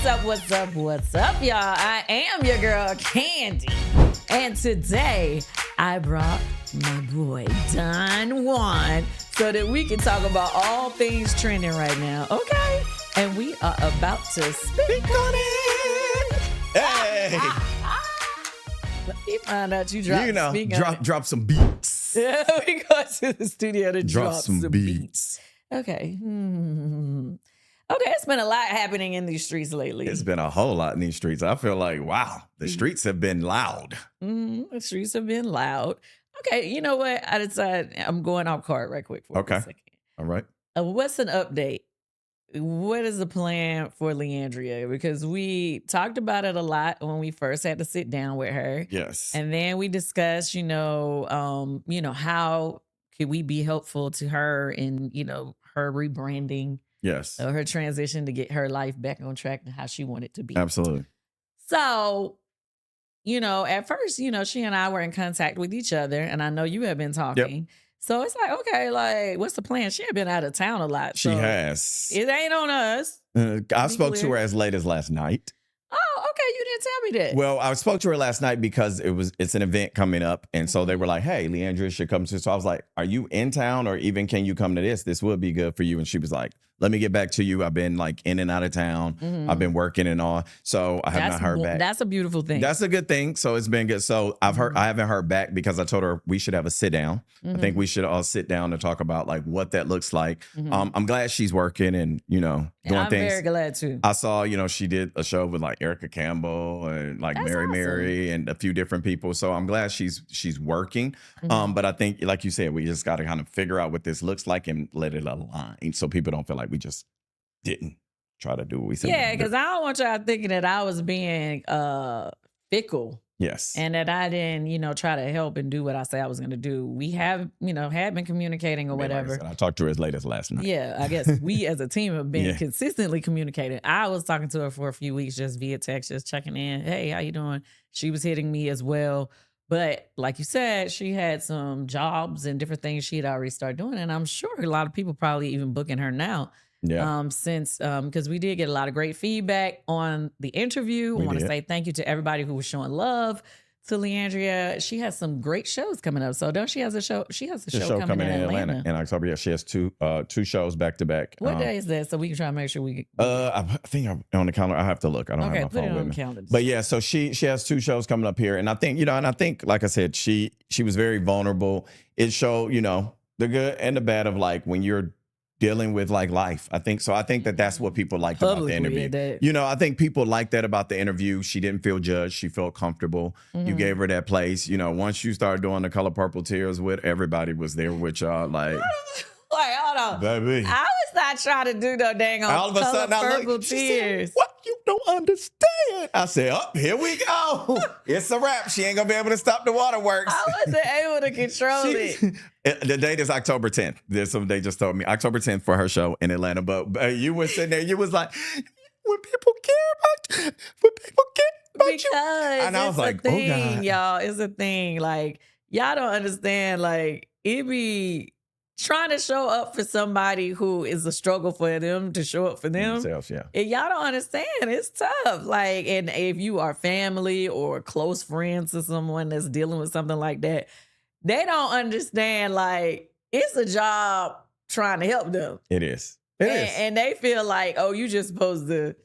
What's up, y'all? I am your girl, Kandi. And today, I brought my boy, Donjuan, so that we can talk about all things trending right now, okay? And we are about to speak on it. Hey! Let me find out you dropped drop some beats. Yeah, we go to the studio to drop some beats. Okay. Okay, it's been a lot happening in these streets lately. It's been a whole lot in these streets. I feel like, wow, the streets have been loud. The streets have been loud. Okay, you know what? I decided I'm going off card right quick for a second. All right. What's an update? What is the plan for Leandria? Because we talked about it a lot when we first had to sit down with her. Yes. And then we discussed, how could we be helpful to her in, her rebranding. Yes. Her transition to get her life back on track and how she wanted to be. Absolutely. So, at first, she and I were in contact with each other, and I know you have been talking. Yep. So it's like, okay, like, what's the plan? She had been out of town a lot. She has. It ain't on us. I spoke to her as late as last night. Oh, okay. You didn't tell me that. Well, I spoke to her last night because it's an event coming up. And so they were like, hey, Leandria should come to. So I was like, are you in town or even can you come to this? This would be good for you. And she was like, let me get back to you. I've been like in and out of town. I've been working and all. So I have not heard back. That's a beautiful thing. That's a good thing. So it's been good. So I haven't heard back because I told her we should have a sit down. I think we should all sit down and talk about like what that looks like. I'm glad she's working and, doing things. I'm very glad too. I saw, she did a show with like Erica Campbell and like Mary and a few different people. So I'm glad she's working. But I think, like you said, we just got to kind of figure out what this looks like and let it align so people don't feel like we just didn't try to do what we said. Yeah, because I don't want y'all thinking that I was being fickle. Yes. And that I didn't, try to help and do what I said I was going to do. We have, had been communicating or whatever. Like I talked to her as late as last night. Yeah, I guess we as a team have been consistently communicating. I was talking to her for a few weeks just via text, just checking in. Hey, how you doing? She was hitting me as well. But like you said, she had some jobs and different things she had already started doing. And I'm sure a lot of people probably even booking her now. Yeah. Because we did get a lot of great feedback on the interview. I want to say thank you to everybody who was showing love to Leandria. She has some great shows coming up. So don't she has a show? She has a show coming in Atlanta in October. Yeah, she has two shows back to back. What day is that? So we can try to make sure we. I think I'm on the calendar. I have to look. I don't have my phone with me. Calendar. But yeah, so she has two shows coming up here, and I think like I said, she was very vulnerable. It showed the good and the bad of like when you're dealing with like life. I think that's what people liked about the interview. I think people liked that about the interview. She didn't feel judged. She felt comfortable. You gave her that place. Once you started doing the Color Purple Tears with, everybody was there with y'all. Like, wait, hold on. Baby. I was not trying to do no dang on all of a Color sudden, Purple Tears. Tears. What? You don't understand. I said, here we go. It's a wrap. She ain't going to be able to stop the waterworks. I wasn't able to control it. The date is October 10th. They just told me October 10th for her show in Atlanta. But you were sitting there, you was like, when people care about you. And I was like, oh God. Y'all, it's a thing. Like, y'all don't understand. Like, it be trying to show up for somebody who is a struggle for them to show up for them. Themselves, yeah. And y'all don't understand. It's tough. Like, and if you are family or close friends to someone that's dealing with something like that, they don't understand, like, it's a job trying to help them. It is. And they feel like, oh, you just supposed to,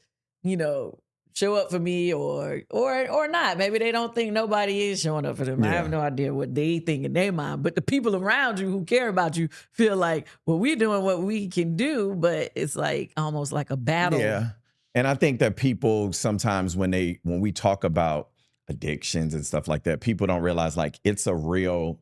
show up for me or not. Maybe they don't think nobody is showing up for them. Yeah. I have no idea what they think in their mind. But the people around you who care about you feel like, well, we're doing what we can do, but it's like almost like a battle. Yeah. And I think that people sometimes when we talk about addictions and stuff like that, people don't realize like it's a real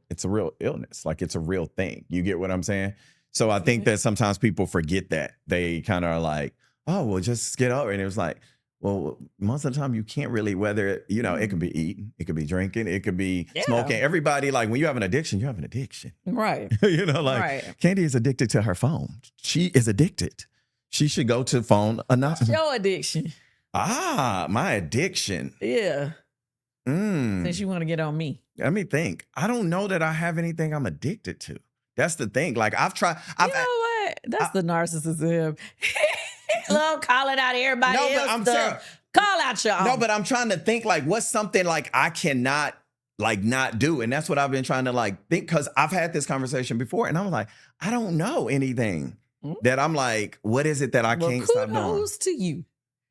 illness. Like it's a real thing. You get what I'm saying? So I think that sometimes people forget that. They kind of are like, oh, well, just get over it. And it was like, well, most of the time you can't really, whether, it could be eating, it could be drinking, it could be smoking. Everybody, like when you have an addiction, you have an addiction. Right. Kandi is addicted to her phone. She is addicted. She should go to phone enough. Your addiction. My addiction. Yeah. Since you want to get on me. Let me think. I don't know that I have anything I'm addicted to. That's the thing. Like I've tried. You know what? That's the narcissism. Love calling out everybody No, but else I'm stuff. Call out your own. No, but I'm trying to think like what's something like I cannot like not do. And that's what I've been trying to like think because I've had this conversation before and I'm like, I don't know anything that I'm like, what is it that I can't stop doing? Kudos to you.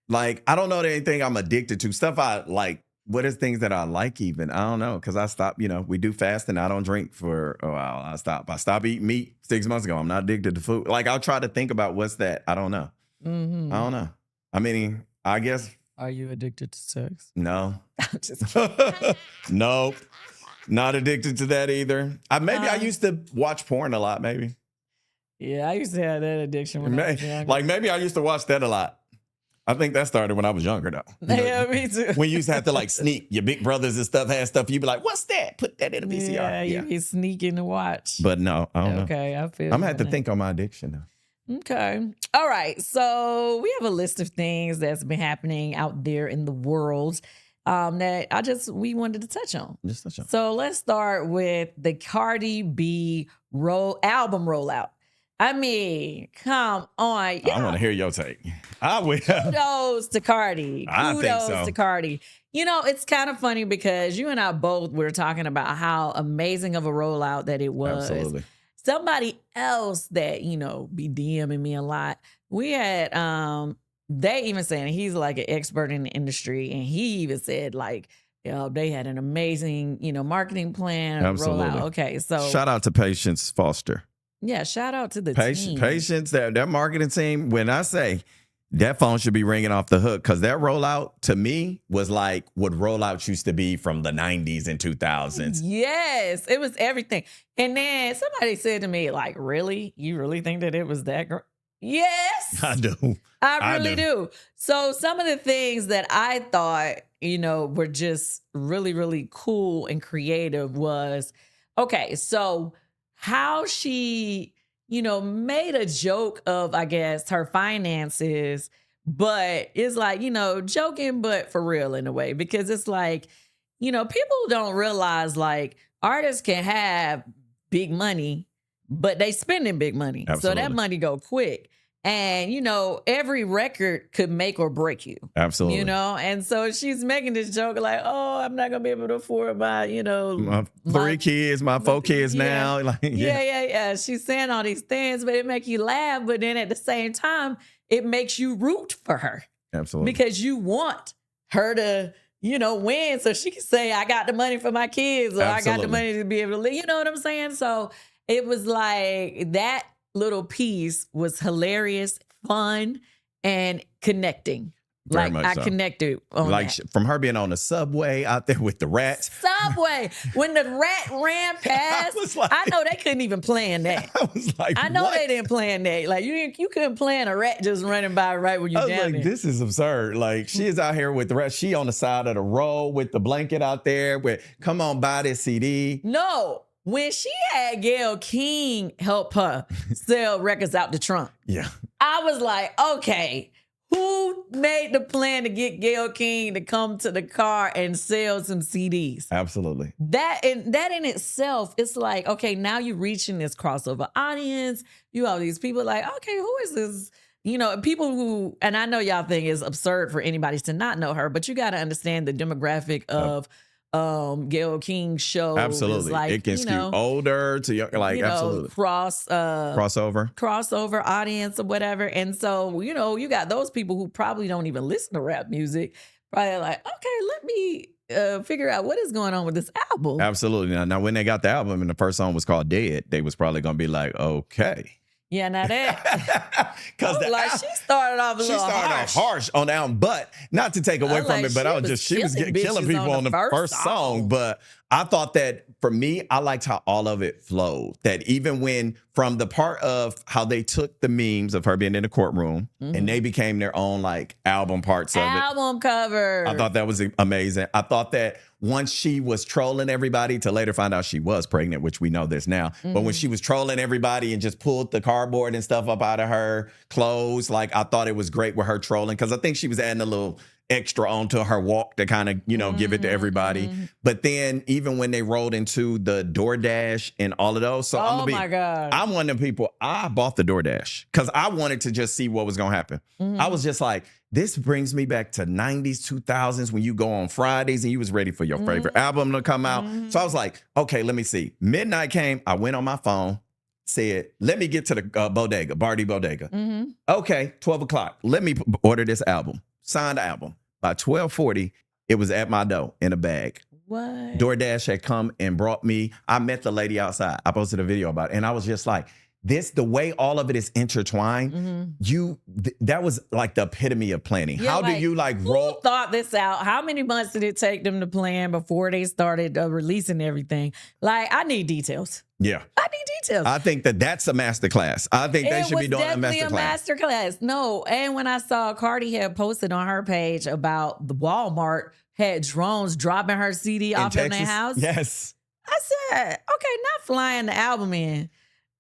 Like, I don't know anything I'm addicted to. Stuff I like, what is things that I like even? I don't know. Cause I stopped, we do fasting. I don't drink for a while. I stopped eating meat 6 months ago. I'm not addicted to food. Like I'll try to think about what's that. I don't know. Mm-hmm. I don't know. I mean, I guess. Are you addicted to sex? No. I'm just kidding. Nope. Not addicted to that either. Maybe I used to watch porn a lot, maybe. Yeah, I used to have that addiction when I was younger. Like maybe I used to watch that a lot. I think that started when I was younger though. Yeah, me too. When you used to have to like sneak, your big brothers and stuff had stuff, you'd be like, what's that? Put that in a VCR. Yeah, you be sneaking to watch. But no, I don't know. Okay, I feel I'm gonna have to think on my addiction now. Okay. All right. So we have a list of things that's been happening out there in the world that we wanted to touch on. Just touch on. So let's start with the Cardi B album rollout. I mean, come on. I want to hear your take. I will. Kudos to Cardi. I think so. Kudos to Cardi. It's kind of funny because you and I both were talking about how amazing of a rollout that it was. Absolutely. Somebody else that, be DMing me a lot. We had, they even saying he's like an expert in the industry. And he even said like, they had an amazing, marketing plan. Absolutely. Rollout. Okay. So shout out to Patience Foster. Yeah. Shout out to the team. Patience, that marketing team. When I say that phone should be ringing off the hook because that rollout to me was like what Rollout used to be from the 90s and 2000s. Yes, it was everything. And then somebody said to me, like, really? You really think that it was that great? Yes. I do. I really do. So some of the things that I thought, were just really, really cool and creative was, okay, so how she made a joke of, I guess, her finances, but it's like, joking, but for real in a way, because it's like, people don't realize like artists can have big money, but they spending big money. Absolutely. So that money go quick. And, every record could make or break you. Absolutely. And so she's making this joke like, oh, I'm not going to be able to afford my, my 3 kids, my 4 kids now. Like, yeah. She's saying all these things, but it make you laugh. But then at the same time, it makes you root for her. Absolutely. Because you want her to, win so she can say, I got the money for my kids or Absolutely. I got the money to be able to live. You know what I'm saying? So it was like that little piece was hilarious, fun, and connecting. Very like much I so. connected on like that. from her being on the subway out there with the rats. Subway. When the rat ran past, I know they couldn't even plan that. I was like, I know what? they didn't plan that. Like you couldn't plan a rat just running by right when you I was down like, there. this is absurd. Like she is out here with the rats. She on the side of the road with the blanket out there with, come on, buy this CD. No. When she had Gayle King help her sell records out the trunk, Yeah. I was like, okay, who made the plan to get Gayle King to come to the car and sell some CDs? Absolutely. That in itself, it's like, okay, now you're reaching this crossover audience. You have these people like, okay, who is this? People who, and I know y'all think it's absurd for anybody to not know her, but you got to understand the demographic of Gayle King's show. Absolutely. Like, it can skew older to young, like absolutely. Crossover audience or whatever. And so, you got those people who probably don't even listen to rap music. Probably like, okay, let me figure out what is going on with this album. Absolutely. Now when they got the album and the first song was called Dead, they was probably going to be like, okay. Yeah, now that because she started off harsh on the album, but not to take away from it. But she was killing people on the first song. But I thought that for me, I liked how all of it flowed. That even when from the part of how they took the memes of her being in the courtroom and they became their own like album parts of it. Album cover. I thought that was amazing. I thought that once she was trolling everybody to later find out she was pregnant, which we know this now. But when she was trolling everybody and just pulled the cardboard and stuff up out of her clothes, like I thought it was great with her trolling because I think she was adding a little extra onto her walk to kind of, give it to everybody. But then even when they rolled into the DoorDash and all of those, so my God. I'm one of the people, I bought the DoorDash because I wanted to just see what was going to happen. I was just like, this brings me back to 90s, 2000s when you go on Fridays and you was ready for your favorite album to come out. So I was like, okay, let me see. Midnight came. I went on my phone, said, let me get to the bodega, Barty Bodega. Okay, 12 o'clock. Let me order this album. Signed album. By 12:40, it was at my door in a bag. What? DoorDash had come and brought me. I met the lady outside. I posted a video about it. And I was just like, the way all of it is intertwined, that was like the epitome of planning. Yeah, how do you who thought this out? How many months did it take them to plan before they started releasing everything? Like, I need details. Yeah. I need details. I think that's a masterclass. I think they should be doing a masterclass. It was definitely a masterclass. No, and when I saw Cardi had posted on her page about the Walmart had drones dropping her CD off in their house. Yes. I said, okay, not flying the album in.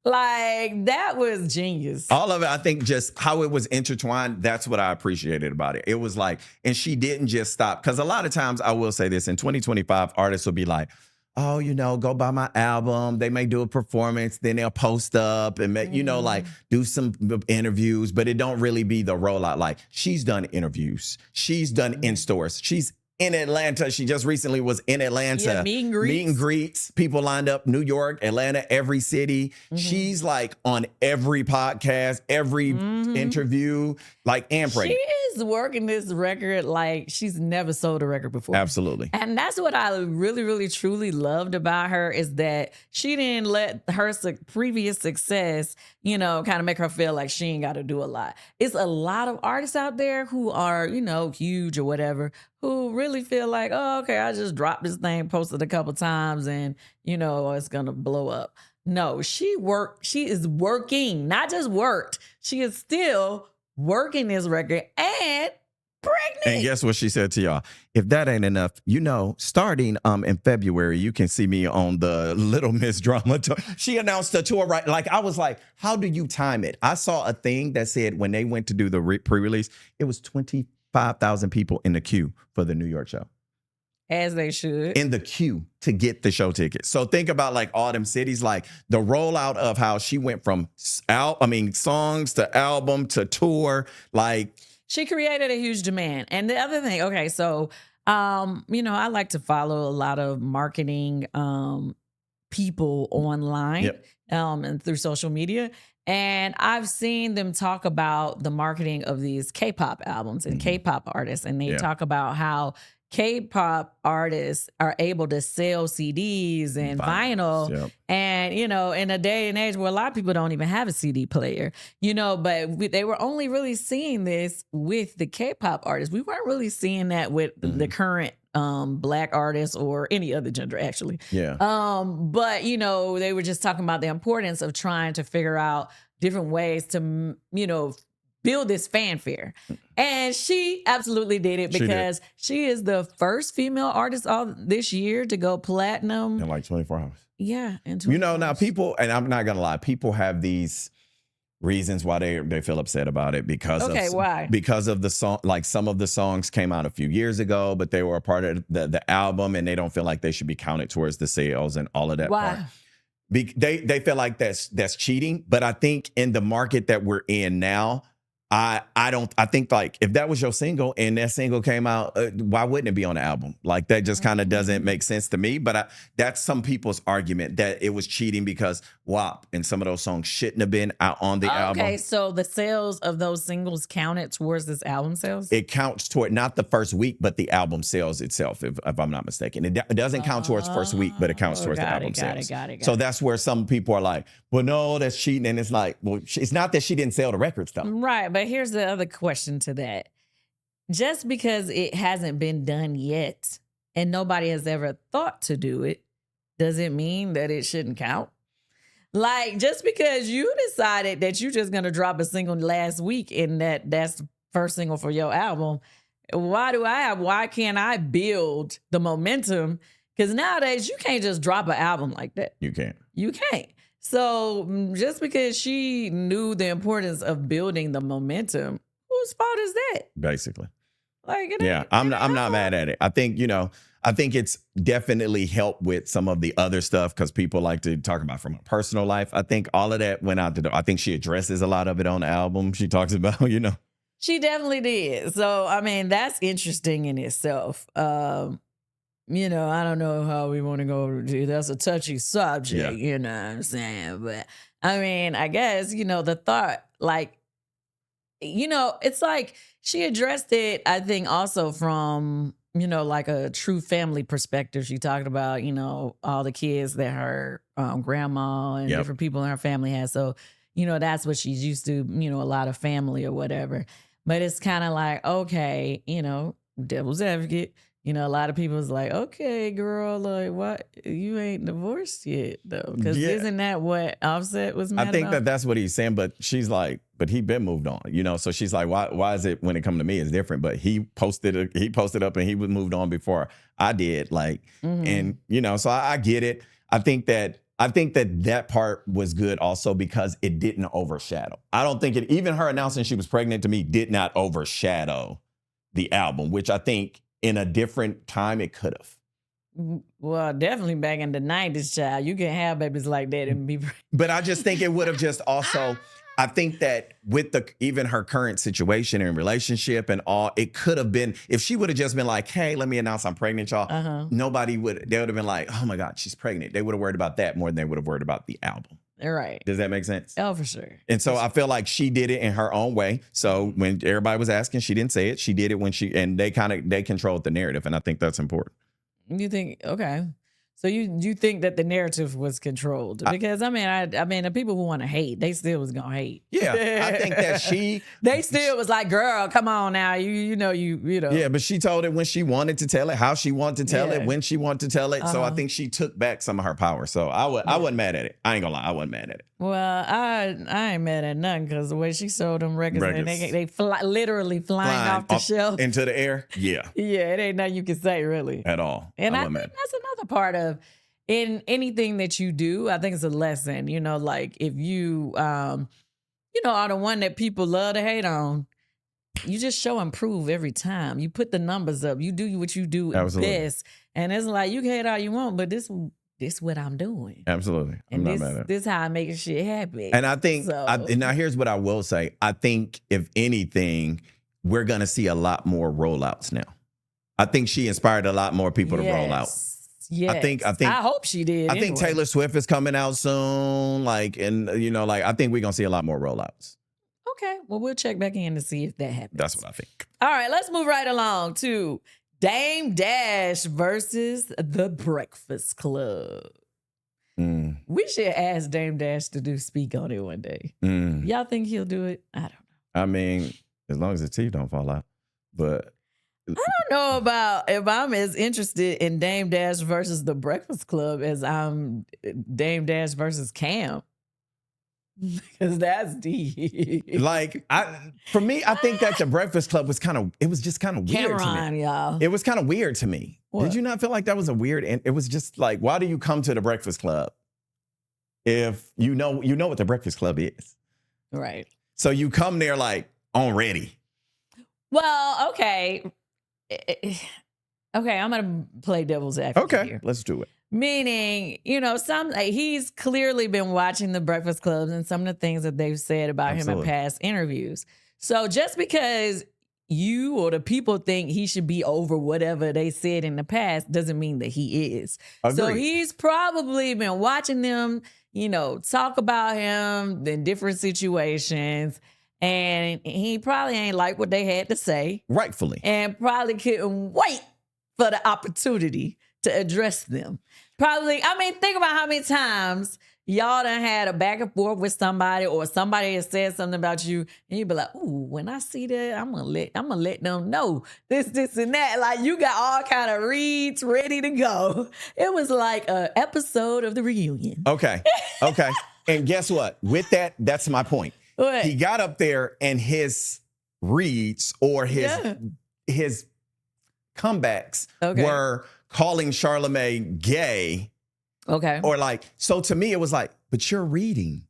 Like, that was genius. All of it, I think just how it was intertwined, that's what I appreciated about it. It was like, and she didn't just stop. Because a lot of times, I will say this, in 2025, artists will be like, oh, go buy my album. They may do a performance, then they'll post up and make, like do some interviews, but it don't really be the rollout. Like, she's done interviews. She's done in-stores. She's in Atlanta. She just recently was in Atlanta. Yeah, meet and greets. Meet and greets. People lined up. New York, Atlanta, every city. She's like on every podcast, every interview, like, and pregnant. She is working this record like she's never sold a record before. Absolutely. And that's what I really, really, truly loved about her, is that she didn't let her previous success, kind of make her feel like she ain't got to do a lot. It's a lot of artists out there who are, huge or whatever, who really feel like, oh, okay, I just dropped this thing, posted a couple times, and, it's going to blow up. No, she is working, not just worked. She is still working this record and pregnant. And guess what she said to y'all? If that ain't enough, starting in February, you can see me on the Little Miss Drama tour. She announced the tour, right? Like, I was like, how do you time it? I saw a thing that said when they went to do the pre-release, it was 25,000 people in the queue for the New York show. As they should. In the queue to get the show tickets. So think about like all them cities, like the rollout of how she went from songs to album to tour. Like, she created a huge demand. And the other thing, okay, so I like to follow a lot of marketing people online and through social media. And I've seen them talk about the marketing of these K-pop albums and K-pop artists. And they talk about how K-pop artists are able to sell CDs and vinyl. And, in a day and age where a lot of people don't even have a CD player, but they were only really seeing this with the K-pop artists. We weren't really seeing that with the current Black artists or any other gender, actually. Yeah. But, they were just talking about the importance of trying to figure out different ways to, build this fanfare. And she absolutely did it, because she is the first female artist all this year to go platinum. In like 24 hours. Yeah. In 24 hours. Now people, and I'm not going to lie, people have these reasons why they feel upset about it because why? Because of the song, like some of the songs came out a few years ago, but they were a part of the album, and they don't feel like they should be counted towards the sales and all of that Why? part. They feel like that's cheating. But I think in the market that we're in now, I think like if that was your single and that single came out, why wouldn't it be on the album? Like, that just kind of doesn't make sense to me. But that's some people's argument that it was cheating because WAP and some of those songs shouldn't have been out on the album. Okay, so the sales of those singles counted towards this album sales? It counts toward not the first week, but the album sales itself, if I'm not mistaken. It doesn't count towards first week, but it counts towards the album sales. Got it. So that's where some people are like, well, no, that's cheating. And it's like, well, it's not that she didn't sell the records though. Right, but here's the other question to that. Just because it hasn't been done yet and nobody has ever thought to do it, does it mean that it shouldn't count? Like, just because you decided that you're just going to drop a single last week and that's the first single for your album, why can't I build the momentum? Because nowadays you can't just drop an album like that. You can't. You can't. So just because she knew the importance of building the momentum, whose fault is that? Basically. Like, I'm not mad at it. I think, I think it's definitely helped with some of the other stuff because people like to talk about from her personal life. I think all of that went out the door. I think she addresses a lot of it on the album. She talks about, She definitely did. So, I mean, that's interesting in itself. I don't know how we want to go to, that's a touchy subject, you know what I'm saying? But I mean, I guess, the thought, like, it's like she addressed it, I think, also from, like a true family perspective. She talked about, all the kids that her grandma and different people in her family had. So, that's what she's used to, a lot of family or whatever. But it's kind of like, okay, devil's advocate. A lot of people is like, okay, girl, like, what? You ain't divorced yet, though. Because isn't that what Offset was mad I think about? that's what he's saying, but she's like, but he been moved on, So she's like, why is it when it come to me, it's different? But he posted up and he was moved on before I did. Like, and, so I get it. I think that part was good also because it didn't overshadow. I don't think even her announcing she was pregnant to me did not overshadow the album, which I think in a different time it could have. Well, definitely back in the 90s, child. You can have babies like that and be pregnant. But I just think it would have just also, I think that with even her current situation and relationship and all, it could have been, if she would have just been like, hey, let me announce I'm pregnant, y'all. They would have been like, oh my God, she's pregnant. They would have worried about that more than they would have worried about the album. Right. Does that make sense? Oh, for sure. And so I feel like she did it in her own way. So when everybody was asking, she didn't say it. She did it and they controlled the narrative. And I think that's important. You think, okay. So you think that the narrative was controlled? Because I mean, the people who want to hate, they still was gonna hate. Yeah, I think that they still was like, girl, come on now, you know. Yeah, but she told it when she wanted to tell it, how she wanted to tell it, when she wanted to tell it. So I think she took back some of her power. So I wasn't mad at it. I ain't gonna lie, I wasn't mad at it. Well, I ain't mad at nothing because the way she sold them records. And they literally flying off the shelf into the air. Yeah, it ain't nothing you can say really at all. And I think that's another part of in anything that you do. I think it's a lesson. Like if you are the one that people love to hate on, you just show and prove every time. You put the numbers up. You do what you do best, and it's like you can hate all you want, but this what I'm doing. Absolutely. I'm not mad at it. This is how I make shit happen. And I think, now here's what I will say. I think if anything, we're going to see a lot more rollouts now. I think she inspired a lot more people to roll out. Yes. I hope she did. I think Taylor Swift is coming out soon. I think we're going to see a lot more rollouts. Okay. Well, we'll check back in to see if that happens. That's what I think. All right. Let's move right along to Dame Dash versus The Breakfast Club. We should ask Dame Dash to speak on it one day. Y'all think he'll do it? I don't know. I mean, as long as the teeth don't fall out. But I don't know about if I'm as interested in Dame Dash versus The Breakfast Club as I'm Dame Dash versus Cam. Because that's deep. For me, I think that The Breakfast Club was just kind of weird Cameron, to me. Y'all. It was kind of weird to me. What? Did you not feel like that was a weird, and it was just like, why do you come to The Breakfast Club if you know what The Breakfast Club is? Right. So you come there like on ready. Well, okay. Okay, I'm going to play devil's advocate here. Let's do it. Meaning, he's clearly been watching the Breakfast Clubs and some of the things that they've said about him in past interviews. So just because you or the people think he should be over whatever they said in the past doesn't mean that he is. Agreed. So he's probably been watching them, talk about him in different situations. And he probably ain't like what they had to say. Rightfully. And probably couldn't wait for the opportunity to address them. Probably, think about how many times y'all done had a back and forth with somebody or somebody has said something about you and you be like, ooh, when I see that, I'm gonna let them know this and that. Like you got all kind of reads ready to go. It was like an episode of The Reunion. Okay. And guess what? With that, that's my point. What? He got up there and his reads or his comebacks were calling Charlamagne gay. Okay. Or so to me, it was like, but you're reading.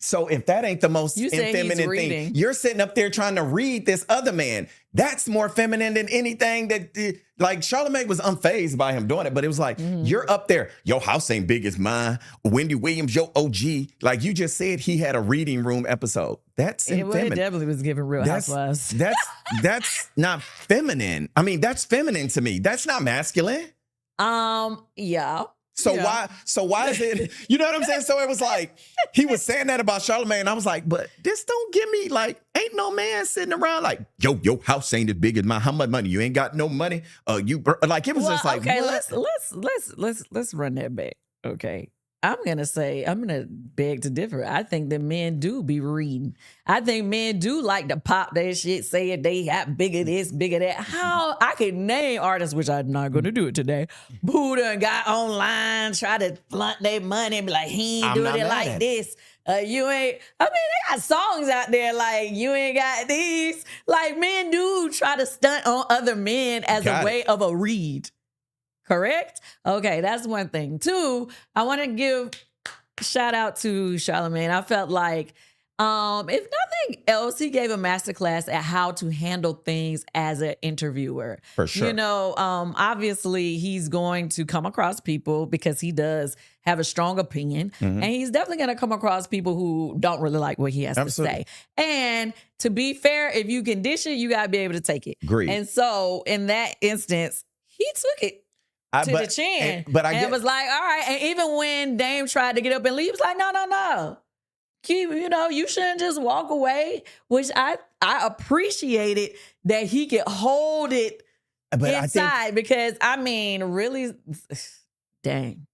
So if that ain't the most You said he's feminine reading. thing, you're sitting up there trying to read this other man. That's more feminine than anything that, like, Charlamagne was unfazed by him doing it, but it was like, you're up there. Your house ain't big as mine. Wendy Williams, your OG. Like you just said, he had a reading room episode. That's It feminine. definitely was giving Real Housewives. That's not feminine. I mean, that's feminine to me. That's not masculine. Yeah. So why is it, you know what I'm saying? So it was like, he was saying that about Charlamagne, and I was like, but this don't give me, like, ain't no man sitting around like, yo, your house ain't as big as mine. How much money? You ain't got no money? Like, it was just like, okay, what? let's run that back. Okay. I'm gonna beg to differ. I think that men do be reading. I think men do like to pop their shit, saying they got bigger this, bigger that. How I can name artists, which I'm not gonna do it today, who done got online, try to flaunt their money and be like, he ain't doing it like this. You ain't, I mean, they got songs out there like, you ain't got these. Like, men do try to stunt on other men as a way of a read. Correct? Okay, that's one thing. Two, I want to give shout out to Charlamagne. I felt like, if nothing else, he gave a masterclass at how to handle things as an interviewer. For sure. You know, obviously he's going to come across people because he does have a strong opinion, and he's definitely going to come across people who don't really like what he has to say. And to be fair, if you can dish it, you got to be able to take it. Agreed. And so in that instance, he took it to the chin. It was like, all right. And even when Dame tried to get up and leave, he was like, no. You shouldn't just walk away, which I appreciated that he could hold it inside because, I mean, really, dang.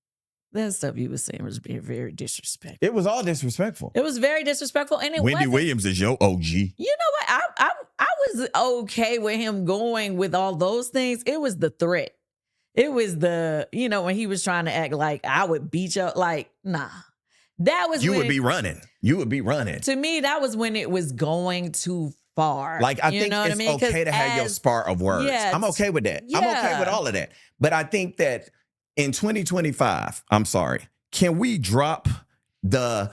That stuff you was saying was being very disrespectful. It was all disrespectful. It was very disrespectful. And Wendy Williams is your OG. You know what? I was okay with him going with all those things. It was the threat. It was when he was trying to act like I would beat you, like, nah. That was You would be running. You would be running. To me, that was when it was going too far. Like, I think it's okay to have your spar of words. Yeah, I'm okay with that. I'm okay with all of that. But I think that in 2025, I'm sorry, can we drop the,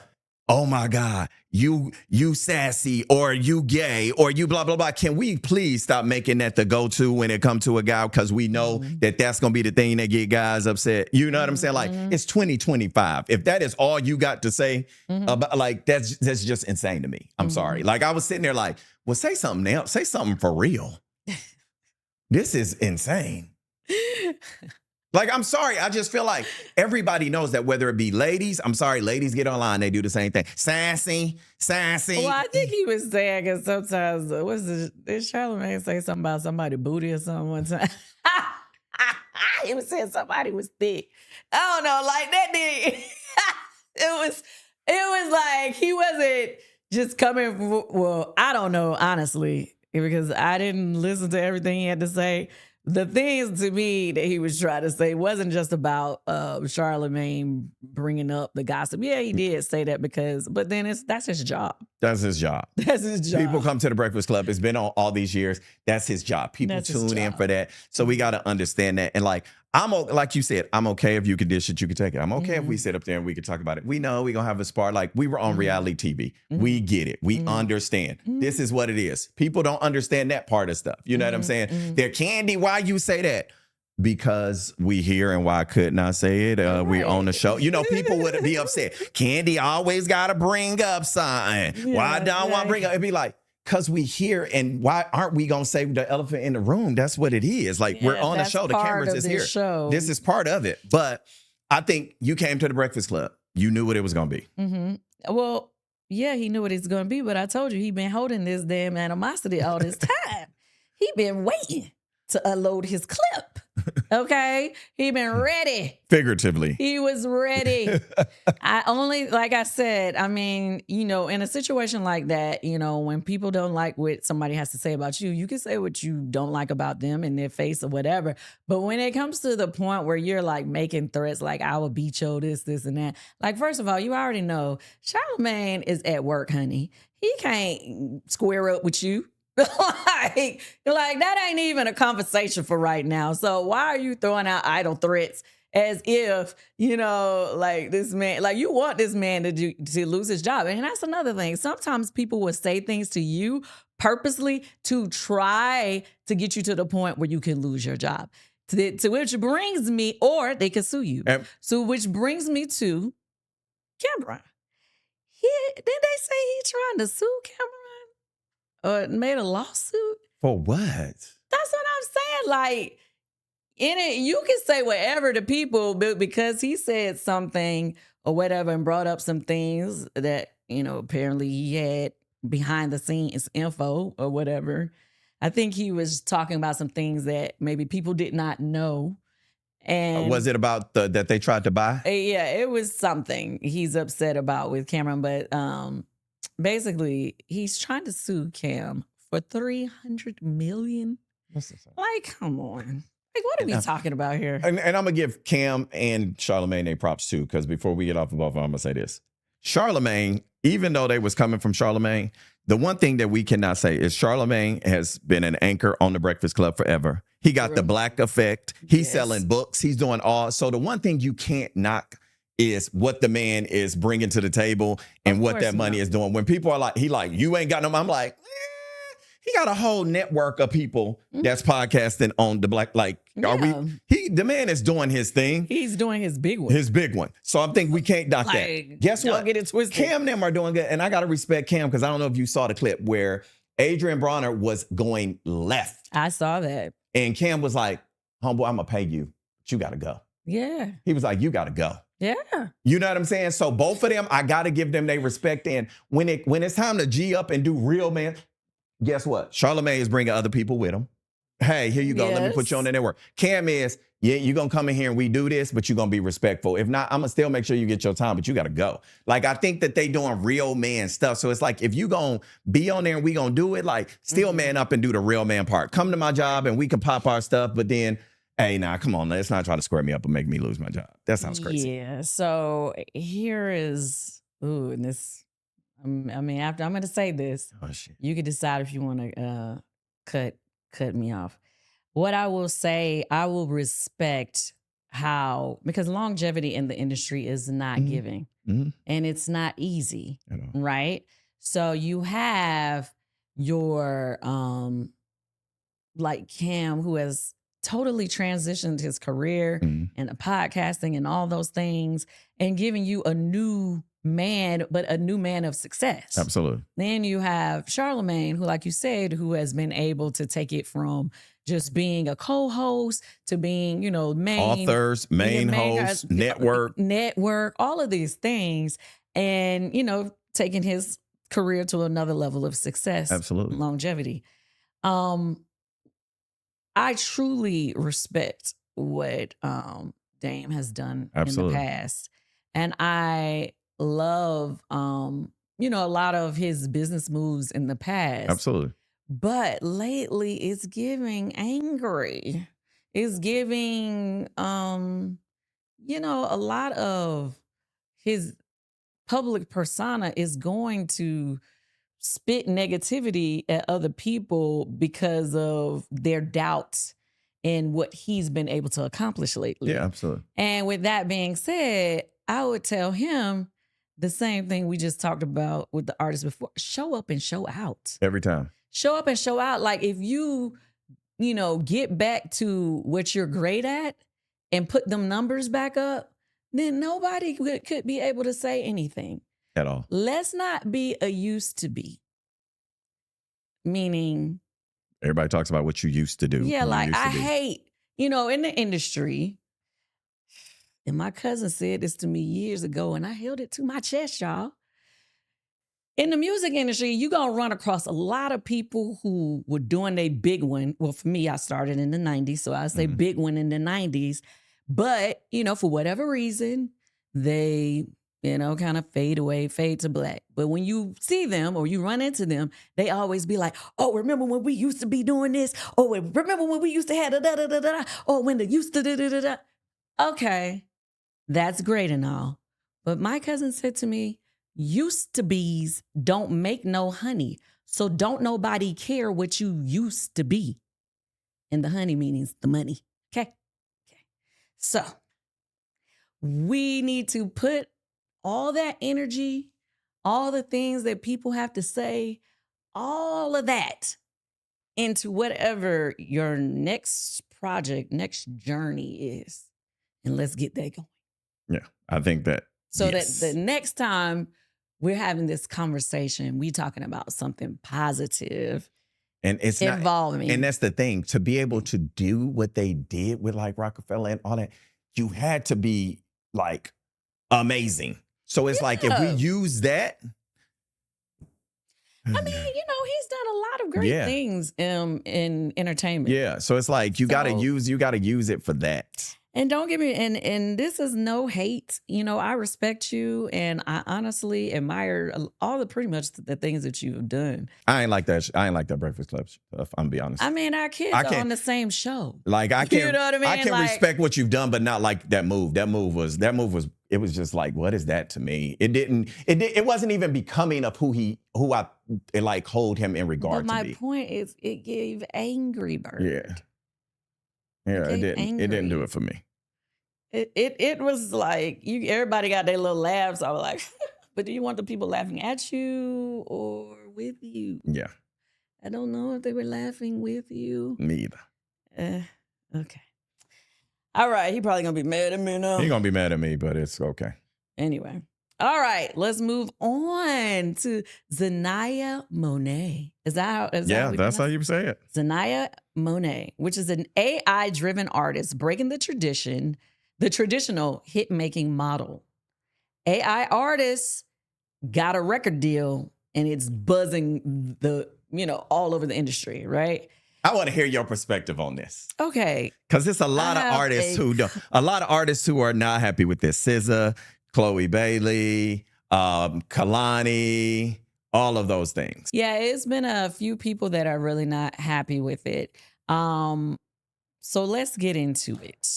oh my God, you sassy or you gay or you blah, blah, blah. Can we please stop making that the go-to when it comes to a guy? Because we know that that's going to be the thing that get guys upset. You know what I'm saying? Like, it's 2025. If that is all you got to say about, like, that's just insane to me. I'm sorry. Like, I was sitting there like, well, say something else. Say something for real. This is insane. Like, I'm sorry. I just feel like everybody knows that whether it be ladies, I'm sorry, ladies get online, they do the same thing. Sassy. Well, I think he was saying, because sometimes, did Charlamagne say something about somebody booty or something one time? He was saying somebody was thick. I don't know, like that did. It was like he wasn't just coming, well, I don't know, honestly, because I didn't listen to everything he had to say. The things to me that he was trying to say wasn't just about Charlamagne bringing up the gossip. Yeah, he did say that but then that's his job. That's his job. That's his job. People come to the Breakfast Club. It's been on all these years. That's his job. People tune in for that. So we got to understand that. And like you said, I'm okay if you could dish it, you could take it. I'm okay if we sit up there and we could talk about it. We know we're going to have a spar. Like, we were on reality TV. We get it. We understand. This is what it is. People don't understand that part of stuff. You know what I'm saying? They're Kandi. Why you say that? Because we here, and why couldn't I say it? We're on the show. You know, people would be upset. Kandi always got to bring up something. Why don't want to bring up? It'd be like, because we here, and why aren't we going to say the elephant in the room? That's what it is. Like, we're on the show. The cameras is here. Show. This is part of it. But I think you came to the Breakfast Club. You knew what it was going to be. Well, yeah, he knew what it's going to be. But I told you, he been holding this damn animosity all this time. He been waiting to unload his clip. Okay? He been ready. Figuratively. He was ready. Like I said, I mean, in a situation like that, when people don't like what somebody has to say about you, you can say what you don't like about them in their face or whatever. But when it comes to the point where you're like making threats like, I will beat you, this and that. Like, first of all, you already know Charlamagne is at work, honey. He can't square up with you. like that ain't even a conversation for right now. So why are you throwing out idle threats as if, like this man, like you want this man to lose his job. And that's another thing. Sometimes people will say things to you purposely to try to get you to the point where you can lose your job. To which brings me, or they can sue you. So which brings me to Cameron. Didn't they say he trying to sue Cameron? Or made a lawsuit? For what? That's what I'm saying. Like, in it, you can say whatever to people, but because he said something or whatever and brought up some things that, apparently he had behind the scenes info or whatever. I think he was talking about some things that maybe people did not know. And was it about that they tried to buy? Yeah, it was something he's upset about with Cameron, but basically he's trying to sue Cam for $300 million. Like, come on. Like, what are we talking about here? And I'm gonna give Cam and Charlamagne their props too, because before we get off of both, I'm gonna say this. Charlamagne, even though they was coming from Charlamagne, the one thing that we cannot say is Charlamagne has been an anchor on the Breakfast Club forever. He got the Black effect. He's selling books. He's doing all. So the one thing you can't knock is what the man is bringing to the table and what that money is doing. When people are like, you ain't got no money. I'm like, he got a whole network of people that's podcasting on the Black. Like, the man is doing his thing. He's doing his big one. His big one. So I think we can't knock that. Guess what? Don't get it twisted. Cam and them are doing good. And I got to respect Cam because I don't know if you saw the clip where Adrian Bronner was going left. I saw that. And Cam was like, homeboy, I'm going to pay you, but you got to go. Yeah. He was like, you got to go. Yeah. You know what I'm saying? So both of them, I got to give them their respect. And when it's time to G up and do real, man, guess what? Charlamagne is bringing other people with him. Hey, here you go. Let me put you on the network. Cam is, you're going to come in here and we do this, but you're going to be respectful. If not, I'm going to still make sure you get your time, but you got to go. Like, I think that they doing real man stuff. So it's like, if you going to be on there and we going to do it, like, still man up and do the real man part. Come to my job and we can pop our stuff, but then, hey, nah, come on. Let's not try to square me up and make me lose my job. That sounds crazy. Yeah. So here is, and this, after I'm going to say this, you can decide if you want to cut me off. What I will say, I will respect how, because longevity in the industry is not giving and it's not easy, right? So you have your, like Cam, who has totally transitioned his career and the podcasting and all those things and giving you a new man, but a new man of success. Absolutely. Then you have Charlamagne, who, like you said, who has been able to take it from just being a co-host to being, main authors, main host, network, all of these things, and taking his career to another level of success. Absolutely. Longevity. I truly respect what Dame has done in the past, and I love a lot of his business moves in the past. Absolutely. But lately it's giving angry. It's giving a lot of his public persona is going to spit negativity at other people because of their doubts in what he's been able to accomplish lately. Yeah, absolutely. And with that being said, I would tell him the same thing we just talked about with the artist before. Show up and show out. Every time. Show up and show out. Like, if you, get back to what you're great at and put them numbers back up, then nobody could be able to say anything. At all. Let's not be a used to be. Meaning. Everybody talks about what you used to do. Yeah, like, I hate, in the industry. And my cousin said this to me years ago, and I held it to my chest, y'all. In the music industry, you're going to run across a lot of people who were doing their big one. Well, for me, I started in the 90s, so I say big one in the 90s. But, for whatever reason, they, kind of fade away, fade to black. But when you see them or you run into them, they always be like, oh, remember when we used to be doing this? Oh, remember when we used to have da-da-da-da-da? Oh, when they used to da-da-da-da. Okay, that's great and all. But my cousin said to me, used to be's don't make no honey. So don't nobody care what you used to be. And the honey means the money. Okay. So we need to put all that energy, all the things that people have to say, all of that into whatever your next project, next journey is. And let's get that going. Yeah, I think that. So that the next time we're having this conversation, we talking about something positive and it's involving. And that's the thing, to be able to do what they did with like Rockefeller and all that, you had to be like amazing. So it's like, if we use that. I mean, he's done a lot of great things in entertainment. Yeah. So it's like, you got to use it for that. And don't get me, and this is no hate. I respect you, and I honestly admire all pretty much the things that you've done. I ain't like that. I ain't like that Breakfast Club stuff. I'm gonna be honest. I mean, our kids are on the same show. Like, I can't. You know what I mean? I can respect what you've done, but not like that move. That move was. It was just like, what is that to me? It wasn't even becoming of who I like hold him in regard to. But my point is, it gave Angry Bird. Yeah. It didn't. It didn't do it for me. It was like everybody got their little laughs. I was like, but do you want the people laughing at you or with you? Yeah. I don't know if they were laughing with you. Me either. Okay. All right. He probably gonna be mad at me now. He gonna be mad at me, but it's okay. Anyway. All right. Let's move on to Zanaya Monet. That's how you say it. Zanaya Monet, which is an AI-driven artist breaking the traditional hit-making model. AI artists got a record deal and it's buzzing all over the industry, right? I want to hear your perspective on this. Okay. Because there's a lot of artists who are not happy with this. SZA, Chloe Bailey, Kalani, all of those things. Yeah, it's been a few people that are really not happy with it. So let's get into it.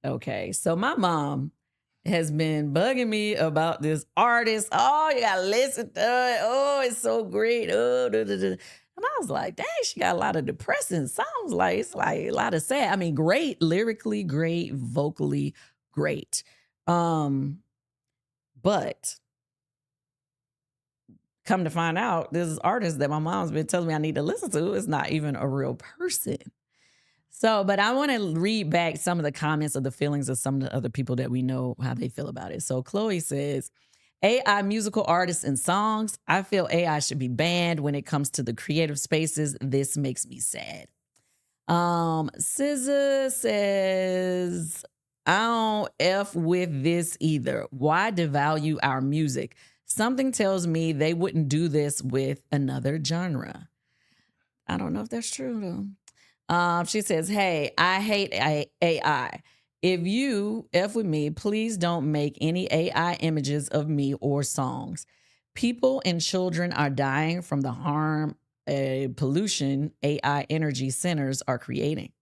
Okay, so my mom has been bugging me about this artist. Oh, you gotta listen to it. Oh, it's so great. Oh, da, da, da. And I was like, dang, she got a lot of depressing songs. Like, it's like a lot of sad. I mean, great, lyrically great, vocally great. But come to find out, this artist that my mom's been telling me I need to listen to is not even a real person. So, but I want to read back some of the comments of the feelings of some of the other people that we know how they feel about it. So Chloe says, AI musical artists and songs. I feel AI should be banned when it comes to the creative spaces. This makes me sad. SZA says, I don't F with this either. Why devalue our music? Something tells me they wouldn't do this with another genre. I don't know if that's true though. She says, hey, I hate AI. If you F with me, please don't make any AI images of me or songs. People and children are dying from the harm pollution AI energy centers are creating.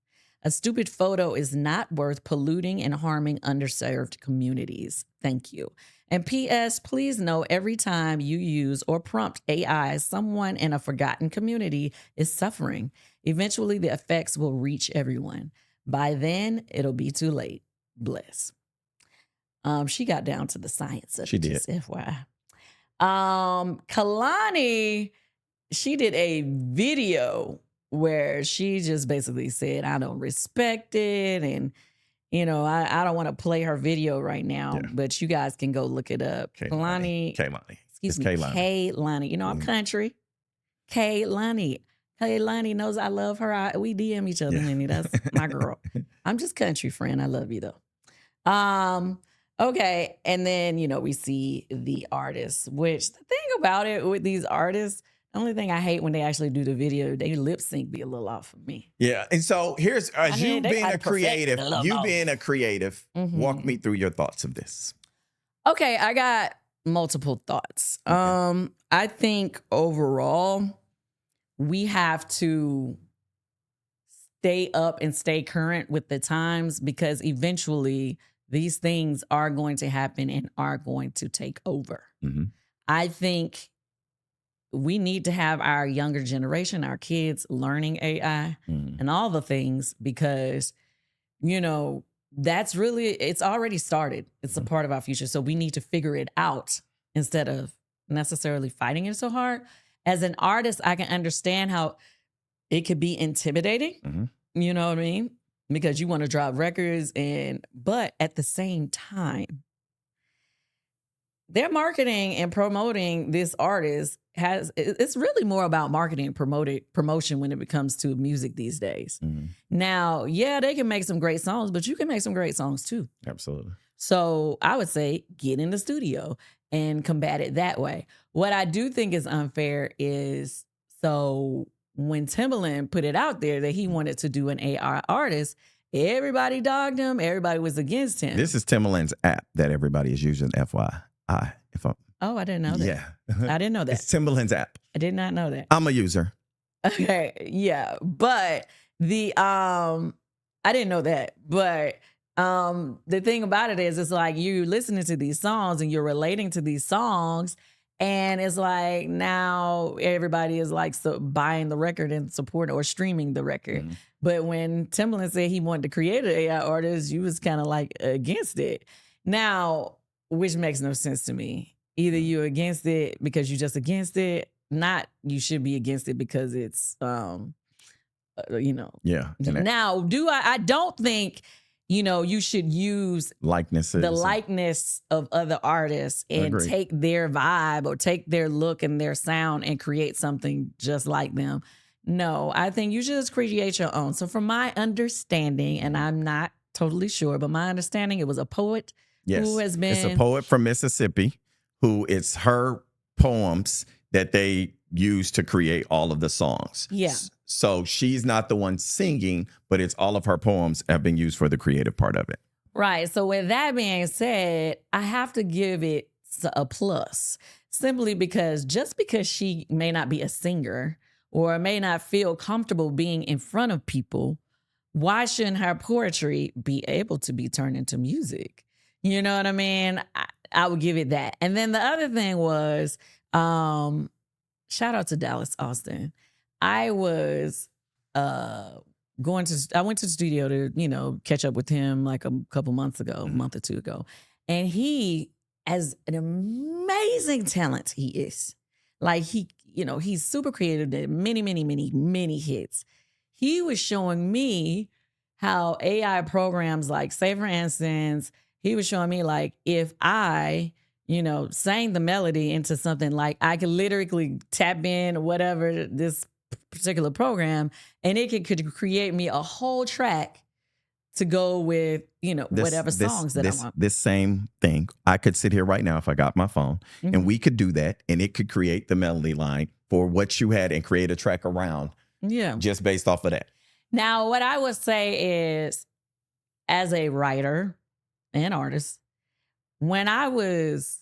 A stupid photo is not worth polluting and harming underserved communities. Thank you. And P.S., please know every time you use or prompt AI, someone in a forgotten community is suffering. Eventually, the effects will reach everyone. By then, it'll be too late. Bless. She got down to the science of it. She did. Just FYI. Kalani, she did a video where she just basically said, I don't respect it. And, I don't want to play her video right now, but you guys can go look it up. Kaylani. Excuse me. Kaylani. I'm country. Kaylani. Kaylani knows I love her. We DM each other, honey. That's my girl. I'm just country friend. I love you though. Okay. And then, we see the artists, which the thing about it with these artists, the only thing I hate when they actually do the video, they lip sync be a little off for me. Yeah. And so here's, you being a creative, walk me through your thoughts of this. Okay. I got multiple thoughts. Okay. I think overall, we have to stay up and stay current with the times because eventually these things are going to happen and are going to take over. Mm-hmm. I think we need to have our younger generation, our kids learning AI and all the things because, that's really, it's already started. It's a part of our future. So we need to figure it out instead of necessarily fighting it so hard. As an artist, I can understand how it could be intimidating. You know what I mean? Because you want to drop records but at the same time, their marketing and promoting this artist it's really more about marketing and promotion when it comes to music these days. Now, yeah, they can make some great songs, but you can make some great songs too. Absolutely. So I would say get in the studio and combat it that way. What I do think is unfair is, so when Timbaland put it out there that he wanted to do an AI artist, everybody dogged him. Everybody was against him. This is Timbaland's app that everybody is using, FYI. Oh, I didn't know that. Yeah. I didn't know that. It's Timbaland's app. I did not know that. I'm a user. Okay, yeah. But I didn't know that. But the thing about it is, it's like you listening to these songs and you're relating to these songs, and it's like now everybody is like buying the record and supporting or streaming the record. But when Timbaland said he wanted to create an AI artist, you was kind of like against it. Now, which makes no sense to me. Either you're against it because you're just against it, not you should be against it because it's, Yeah. Now, I don't think, you should use likenesses, the likeness of other artists and take their vibe or take their look and their sound and create something just like them. No, I think you should just create your own. So from my understanding, and I'm not totally sure, but my understanding, it was a poet who has been... It's a poet from Mississippi who it's her poems that they use to create all of the songs. Yeah. So she's not the one singing, but it's all of her poems have been used for the creative part of it. Right. So with that being said, I have to give it a plus, simply because just because she may not be a singer or may not feel comfortable being in front of people, why shouldn't her poetry be able to be turned into music? You know what I mean? I would give it that. And then the other thing was, shout out to Dallas Austin. I was I went to the studio to, catch up with him like a couple months ago, a month or two ago. And he, as an amazing talent he is, like he's super creative, did many, many, many, many hits. He was showing me how AI programs, like, say for instance, he was showing me like if I, sang the melody into something, like I could literally tap in or whatever this particular program, and it could create me a whole track to go with, whatever songs I want. This same thing, I could sit here right now if I got my phone, and we could do that, and it could create the melody line for what you had and create a track around. Yeah. Just based off of that. Now, what I would say is, as a writer and artist, when I was,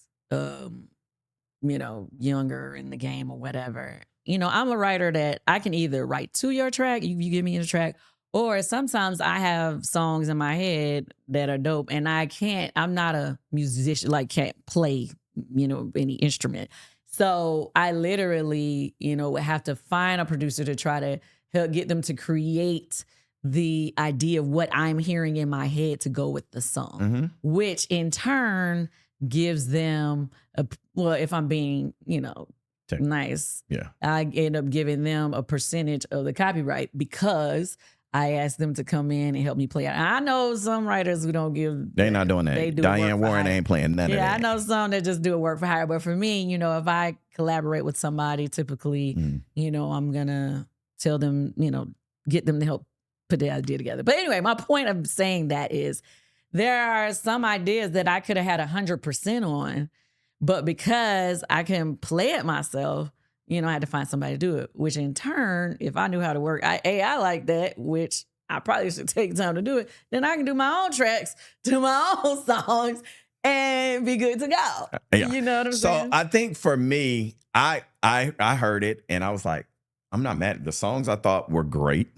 younger in the game or whatever, I'm a writer that I can either write to your track, you give me a track, or sometimes I have songs in my head that are dope and I'm not a musician, like can't play, any instrument. So I literally, would have to find a producer to try to help get them to create the idea of what I'm hearing in my head to go with the song, which in turn gives them if I'm being, nice, I end up giving them a percentage of the copyright because I asked them to come in and help me play it. I know some writers who don't give. They're not doing that. They do Diane Warren ain't playing none of that. Yeah, I know some that just do it work for hire. But for me, if I collaborate with somebody, typically, I'm going to tell them, get them to help put the idea together. But anyway, my point of saying that is there are some ideas that I could have had 100% on, but because I can play it myself, I had to find somebody to do it, which in turn, if I knew how to work AI like that, which I probably should take time to do it, then I can do my own tracks, do my own songs, and be good to go. Yeah. You know what I'm saying? So I think for me, I heard it and I was like, I'm not mad. The songs I thought were great.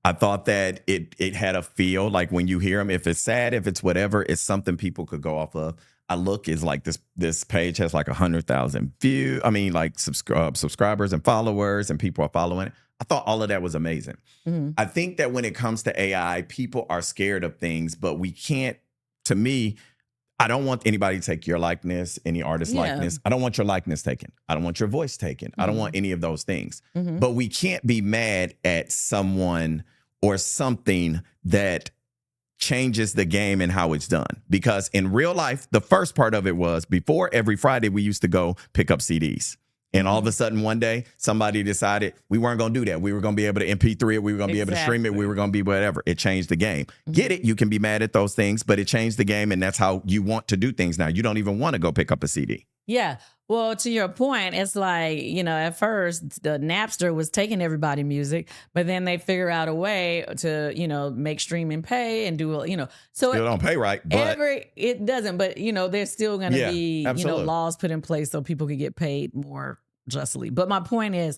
I thought that it had a feel like when you hear them, if it's sad, if it's whatever, it's something people could go off of. I look is like this page has like 100,000 views. I mean, like subscribers and followers, and people are following it. I thought all of that was amazing. Mm-hmm. I think that when it comes to AI, people are scared of things, but we can't. To me, I don't want anybody to take your likeness, any artist likeness. I don't want your likeness taken. I don't want your voice taken. I don't want any of those things. But we can't be mad at someone or something that changes the game and how it's done. Because in real life, the first part of it was before every Friday, we used to go pick up CDs. And all of a sudden, one day, somebody decided we weren't going to do that. We were going to be able to MP3 it. We were going to be able to stream it. We were going to be whatever. It changed the game. Get it? You can be mad at those things, but it changed the game. And that's how you want to do things now. You don't even want to go pick up a CD. Yeah. Well, to your point, it's like, at first the Napster was taking everybody music, but then they figure out a way to, make streaming pay and do, so Still don't pay right, but it doesn't, but there's still going to be, absolutely. laws put in place so people can get paid more justly. But my point is,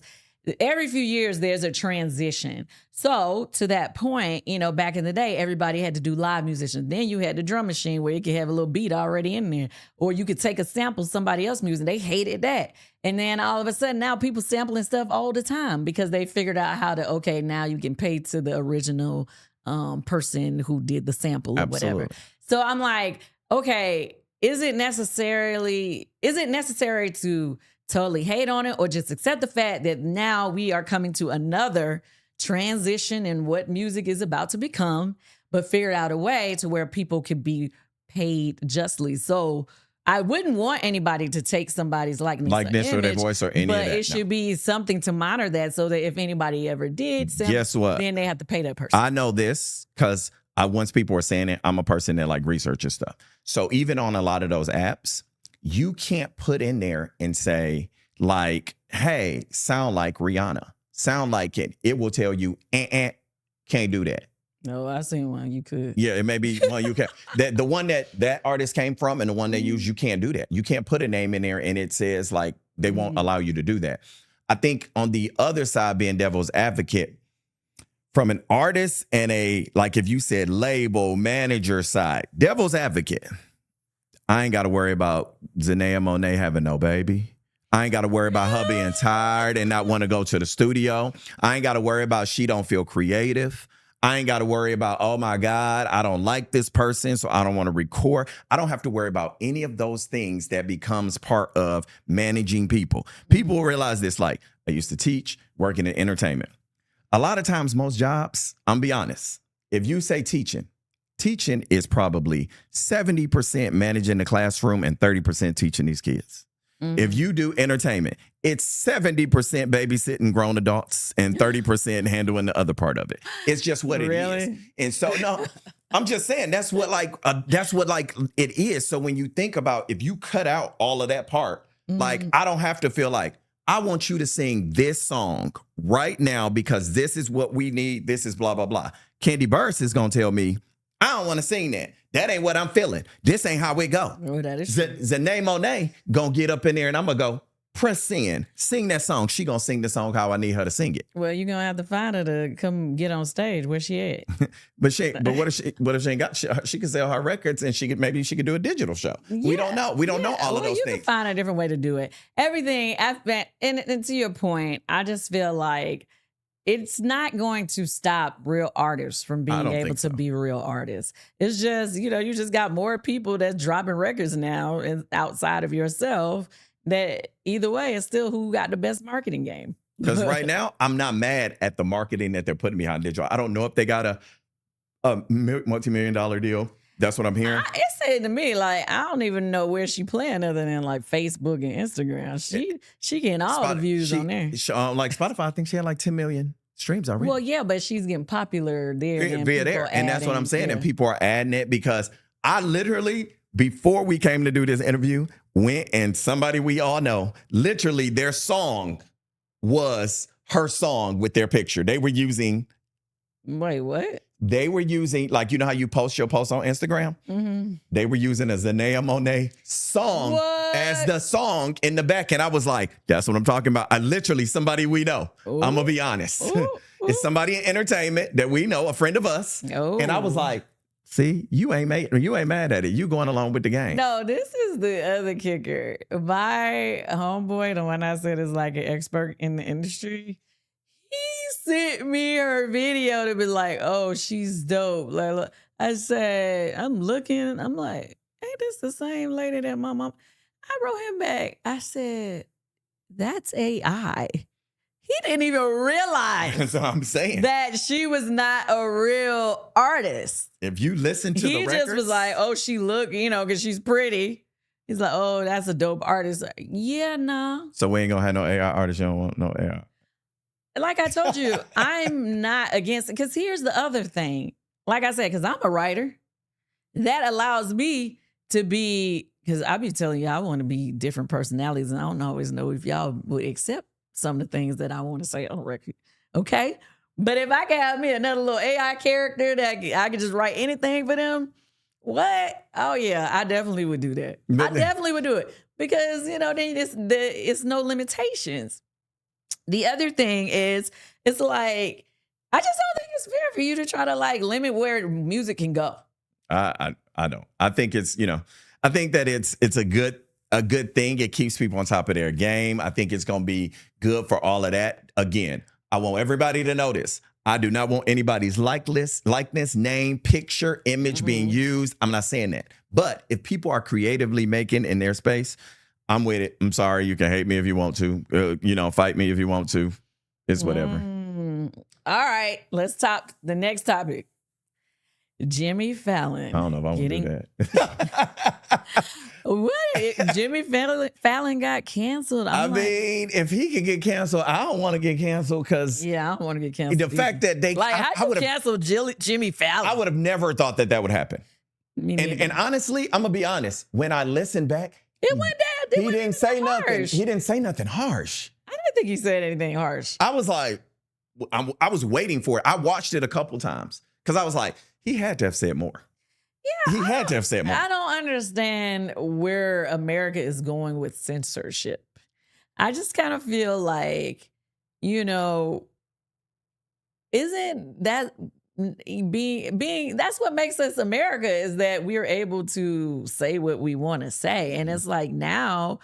every few years there's a transition. So to that point, back in the day, everybody had to do live musicians. Then you had the drum machine where you could have a little beat already in there, or you could take a sample of somebody else's music. They hated that. And then all of a sudden now people sampling stuff all the time because they figured out how to, now you can pay to the original person who did the sample or whatever. So I'm like, okay, is it necessary to totally hate on it, or just accept the fact that now we are coming to another transition in what music is about to become, but figure out a way to where people could be paid justly? So I wouldn't want anybody to take somebody's likeness or their voice or any of that. But it should be something to monitor that, so that if anybody ever did guess what? then they have to pay that person. I know this because once people are saying it, I'm a person that researches stuff. So even on a lot of those apps, you can't put in there and say hey, sound like Rihanna, sound like it. It will tell you, can't do that. No, I seen one you could. Yeah, it may be one you can. The one that artist came from and the one they use, you can't do that. You can't put a name in there and it says they won't allow you to do that. I think on the other side, being devil's advocate, from an artist and if you said label manager side, devil's advocate, I ain't got to worry about Zanea Monáe having no baby. I ain't got to worry about her being tired and not want to go to the studio. I ain't got to worry about she don't feel creative. I ain't got to worry about, oh my God, I don't like this person, so I don't want to record. I don't have to worry about any of those things that becomes part of managing people. People realize this, I used to teach, working in entertainment. A lot of times, most jobs, I'm be honest, if you say teaching is probably 70% managing the classroom and 30% teaching these kids. If you do entertainment, it's 70% babysitting grown adults and 30% handling the other part of it. It's just what it is. And so, no, I'm just saying that's what it is. So when you think about, if you cut out all of that part, I don't have to feel I want you to sing this song right now because this is what we need. This is blah, blah, blah. Kandi Burruss is going to tell me, I don't want to sing that. That ain't what I'm feeling. This ain't how it go. Oh, that is Zanea Monáe gonna get up in there and I'm gonna go, press sing that song. She gonna sing the song how I need her to sing it. Well, you're gonna have to find her to come get on stage. Where she at? but what if she ain't got? She can sell her records and maybe she could do a digital show. Yeah, we don't know. We don't know all of those things. You can find a different way to do it. Everything I've been, and to your point, I just feel like it's not going to stop real artists from being able to be real artists. It's just, you just got more people that's dropping records now and outside of yourself, that either way, it's still who got the best marketing game. Because right now, I'm not mad at the marketing that they're putting behind digital. I don't know if they got a multi-million-dollar deal. That's what I'm hearing. It said to me, I don't even know where she playing other than Facebook and Instagram. She getting all the views on there. Spotify, I think she had 10 million streams already. Well, yeah, but she's getting popular there. Via there. And that's what I'm saying. Yeah. And people are adding it because I literally, before we came to do this interview, went and somebody we all know, literally their song was her song with their picture. They were using... Wait, what? They were using, like, you know how you post your post on Instagram? Mm-hmm. They were using a Zanea Monet song as the song in the back. And I was like, that's what I'm talking about. I literally, somebody we know. Ooh. I'm going to be honest. Ooh. It's somebody in entertainment that we know, a friend of us. Ooh. And I was like, see, you ain't mad at it. You going along with the game. No, this is the other kicker. My homeboy, the one I said is like an expert in the industry, he sent me her video to be like, oh, she's dope. Like, look. I said, I'm looking. I'm like, ain't this the same lady that my mom? I wrote him back. I said, that's AI. He didn't even realize That's what I'm saying. that she was not a real artist. If you listen to the records. He just was like, oh, she look, because she's pretty. He's like, oh, that's a dope artist. Yeah, no. So we ain't going to have no AI artists. You don't want no AI. Like I told you, I'm not against it. Because here's the other thing. Like I said, because I'm a writer, that allows me to be, because I be telling you, I want to be different personalities, and I don't always know if y'all would accept some of the things that I want to say on record. Okay? But if I can have me another little AI character that I could just write anything for them, what? Oh, yeah, I definitely would do that. I definitely would do it. Because, then it's no limitations. The other thing is, it's like, I just don't think it's fair for you to try to like limit where music can go. I don't. I think it's, I think that it's a good thing. It keeps people on top of their game. I think it's going to be good for all of that. Again, I want everybody to know this. I do not want anybody's likeness, name, picture, image being used. I'm not saying that. But if people are creatively making in their space, I'm with it. I'm sorry. You can hate me if you want to. Fight me if you want to. It's whatever. All right. Let's top the next topic. Jimmy Fallon. I don't know if I want to do that. What? Jimmy Fallon got canceled. I mean, if he can get canceled, I don't want to get canceled because... Yeah, I don't want to get canceled. The fact that they... Like, how you cancel Jimmy Fallon? I would have never thought that would happen. And honestly, I'm going to be honest. When I listened back... It went down. He didn't say nothing. He didn't say nothing harsh. I didn't think he said anything harsh. I was like... I was waiting for it. I watched it a couple times because I was like, he had to have said more. Yeah. He had to have said more. I don't understand where America is going with censorship. I just kind of feel like, isn't that being that's what makes us America, is that we're able to say what we want to say. And it's like, now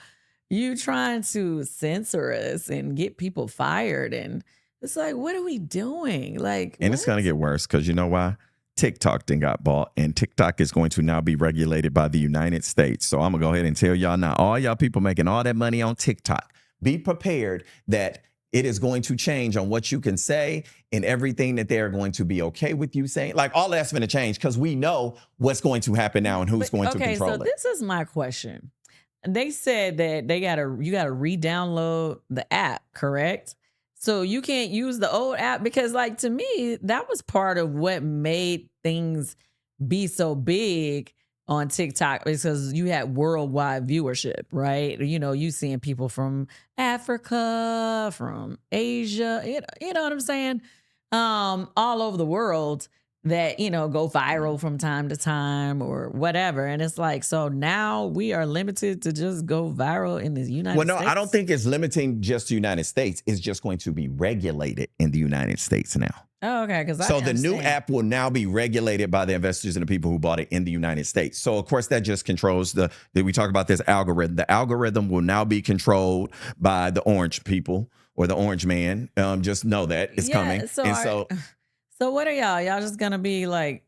you trying to censor us and get people fired, and it's like, what are we doing? Like, and it's going to get worse because you know why? TikTok then got bought, and TikTok is going to now be regulated by the United States. So I'm going to go ahead and tell y'all now, all y'all people making all that money on TikTok, be prepared that it is going to change on what you can say and everything that they're going to be okay with you saying. Like, all that's going to change because we know what's going to happen now and who's going to control it. Okay, so this is my question. They said that you got to re-download the app, correct? So you can't use the old app because, like, to me, that was part of what made things be so big on TikTok, because you had worldwide viewership, right? You seeing people from Africa, from Asia, you know what I'm saying? All over the world that, go viral from time to time or whatever. And it's like, so now we are limited to just go viral in the United States? Well, no, I don't think it's limiting just the United States. It's just going to be regulated in the United States now. Oh, okay. So the new app will now be regulated by the investors and the people who bought it in the United States. So, of course, that just controls we talk about this algorithm. The algorithm will now be controlled by the orange people or the orange man. Just know that it's coming. So what are y'all? Y'all just going to be like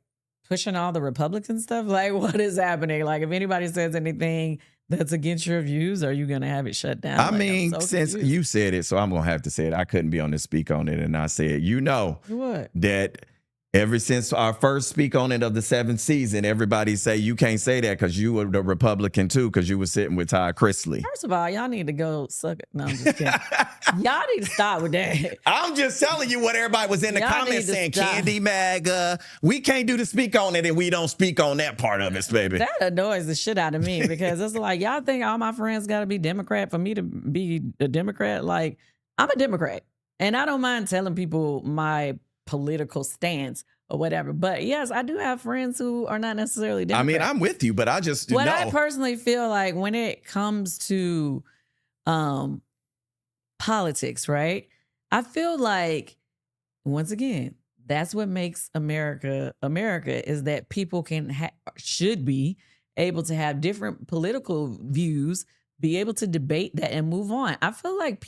pushing all the Republican stuff? Like, what is happening? Like, if anybody says anything that's against your views, are you going to have it shut down? I mean, since you said it, so I'm going to have to say it. I couldn't be on this speak on it and not say it. What? That ever since our first speak on it of the 7th season, everybody say you can't say that because you were the Republican too, because you were sitting with Ty Chrisley. First of all, y'all need to go suck it. No, I'm just kidding. Y'all need to stop with that. I'm just telling you what everybody was in the comments saying. Kandi MAGA. We can't do the speak on it and we don't speak on that part of it, baby. That annoys the shit out of me because it's like, y'all think all my friends got to be Democrat for me to be a Democrat? Like, I'm a Democrat and I don't mind telling people my political stance, or whatever. But yes, I do have friends who are not necessarily Democrat. I mean, I'm with you, but I just what I personally feel like when it comes to politics, right? I feel like, once again, that's what makes America is that people should be able to have different political views, be able to debate that and move on. I feel like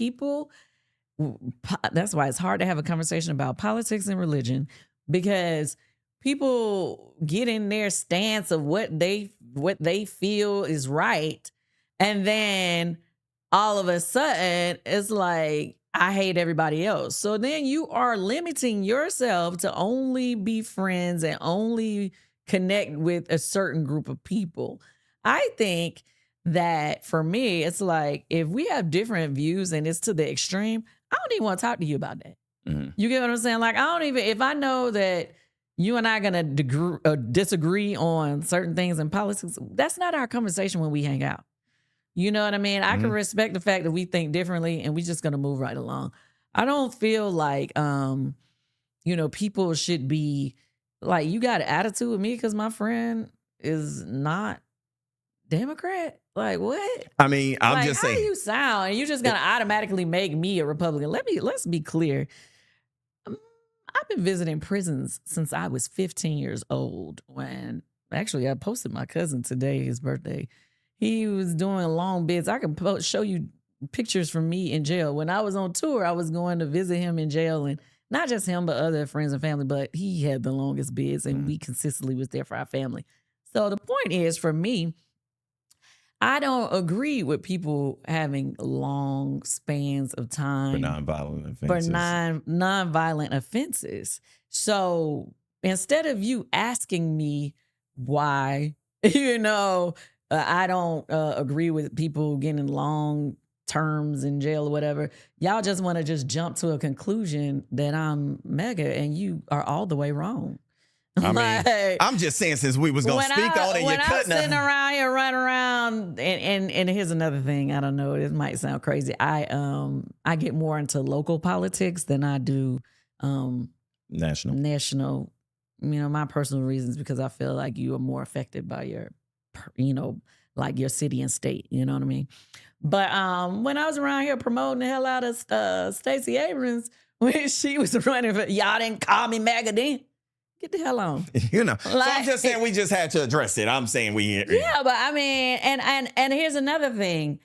that's why it's hard to have a conversation about politics and religion, because people get in their stance of what they feel is right, and then all of a sudden it's like, I hate everybody else. So then you are limiting yourself to only be friends and only connect with a certain group of people. I think that for me, it's like, if we have different views and it's to the extreme, I don't even want to talk to you about that. Mm-hmm. You get what I'm saying? Like, if I know that you and I are going to disagree on certain things in politics, that's not our conversation when we hang out. You know what I mean? I can respect the fact that we think differently and we're just going to move right along. I don't feel like, people should be like, you got an attitude with me because my friend is not Democrat? Like, what? I mean, I'm just saying. How do you sound? And you're just going to automatically make me a Republican. Let's be clear. I've been visiting prisons since I was 15 years old. Actually, I posted my cousin today, his birthday. He was doing long bits. I can show you pictures from me in jail. When I was on tour, I was going to visit him in jail, and not just him, but other friends and family. But he had the longest bids, and we consistently was there for our family. So the point is, for me, I don't agree with people having long spans of time for nonviolent offenses. So instead of you asking me why, I don't agree with people getting long terms in jail or whatever, y'all just want to just jump to a conclusion that I'm mega, and you are all the way wrong. I mean, I'm just saying, since we was going to speak on it, when you couldn't. I'm sitting around here running around, and here's another thing. I don't know, it might sound crazy. I get more into local politics than I do national. My personal reasons, because I feel like you are more affected by your, like your city and state. You know what I mean? But when I was around here promoting the hell out of Stacey Abrams when she was running for, y'all didn't call me MAGA then. Get the hell on. So I'm just saying, we just had to address it. I'm saying Yeah, but I mean, and here's another thing.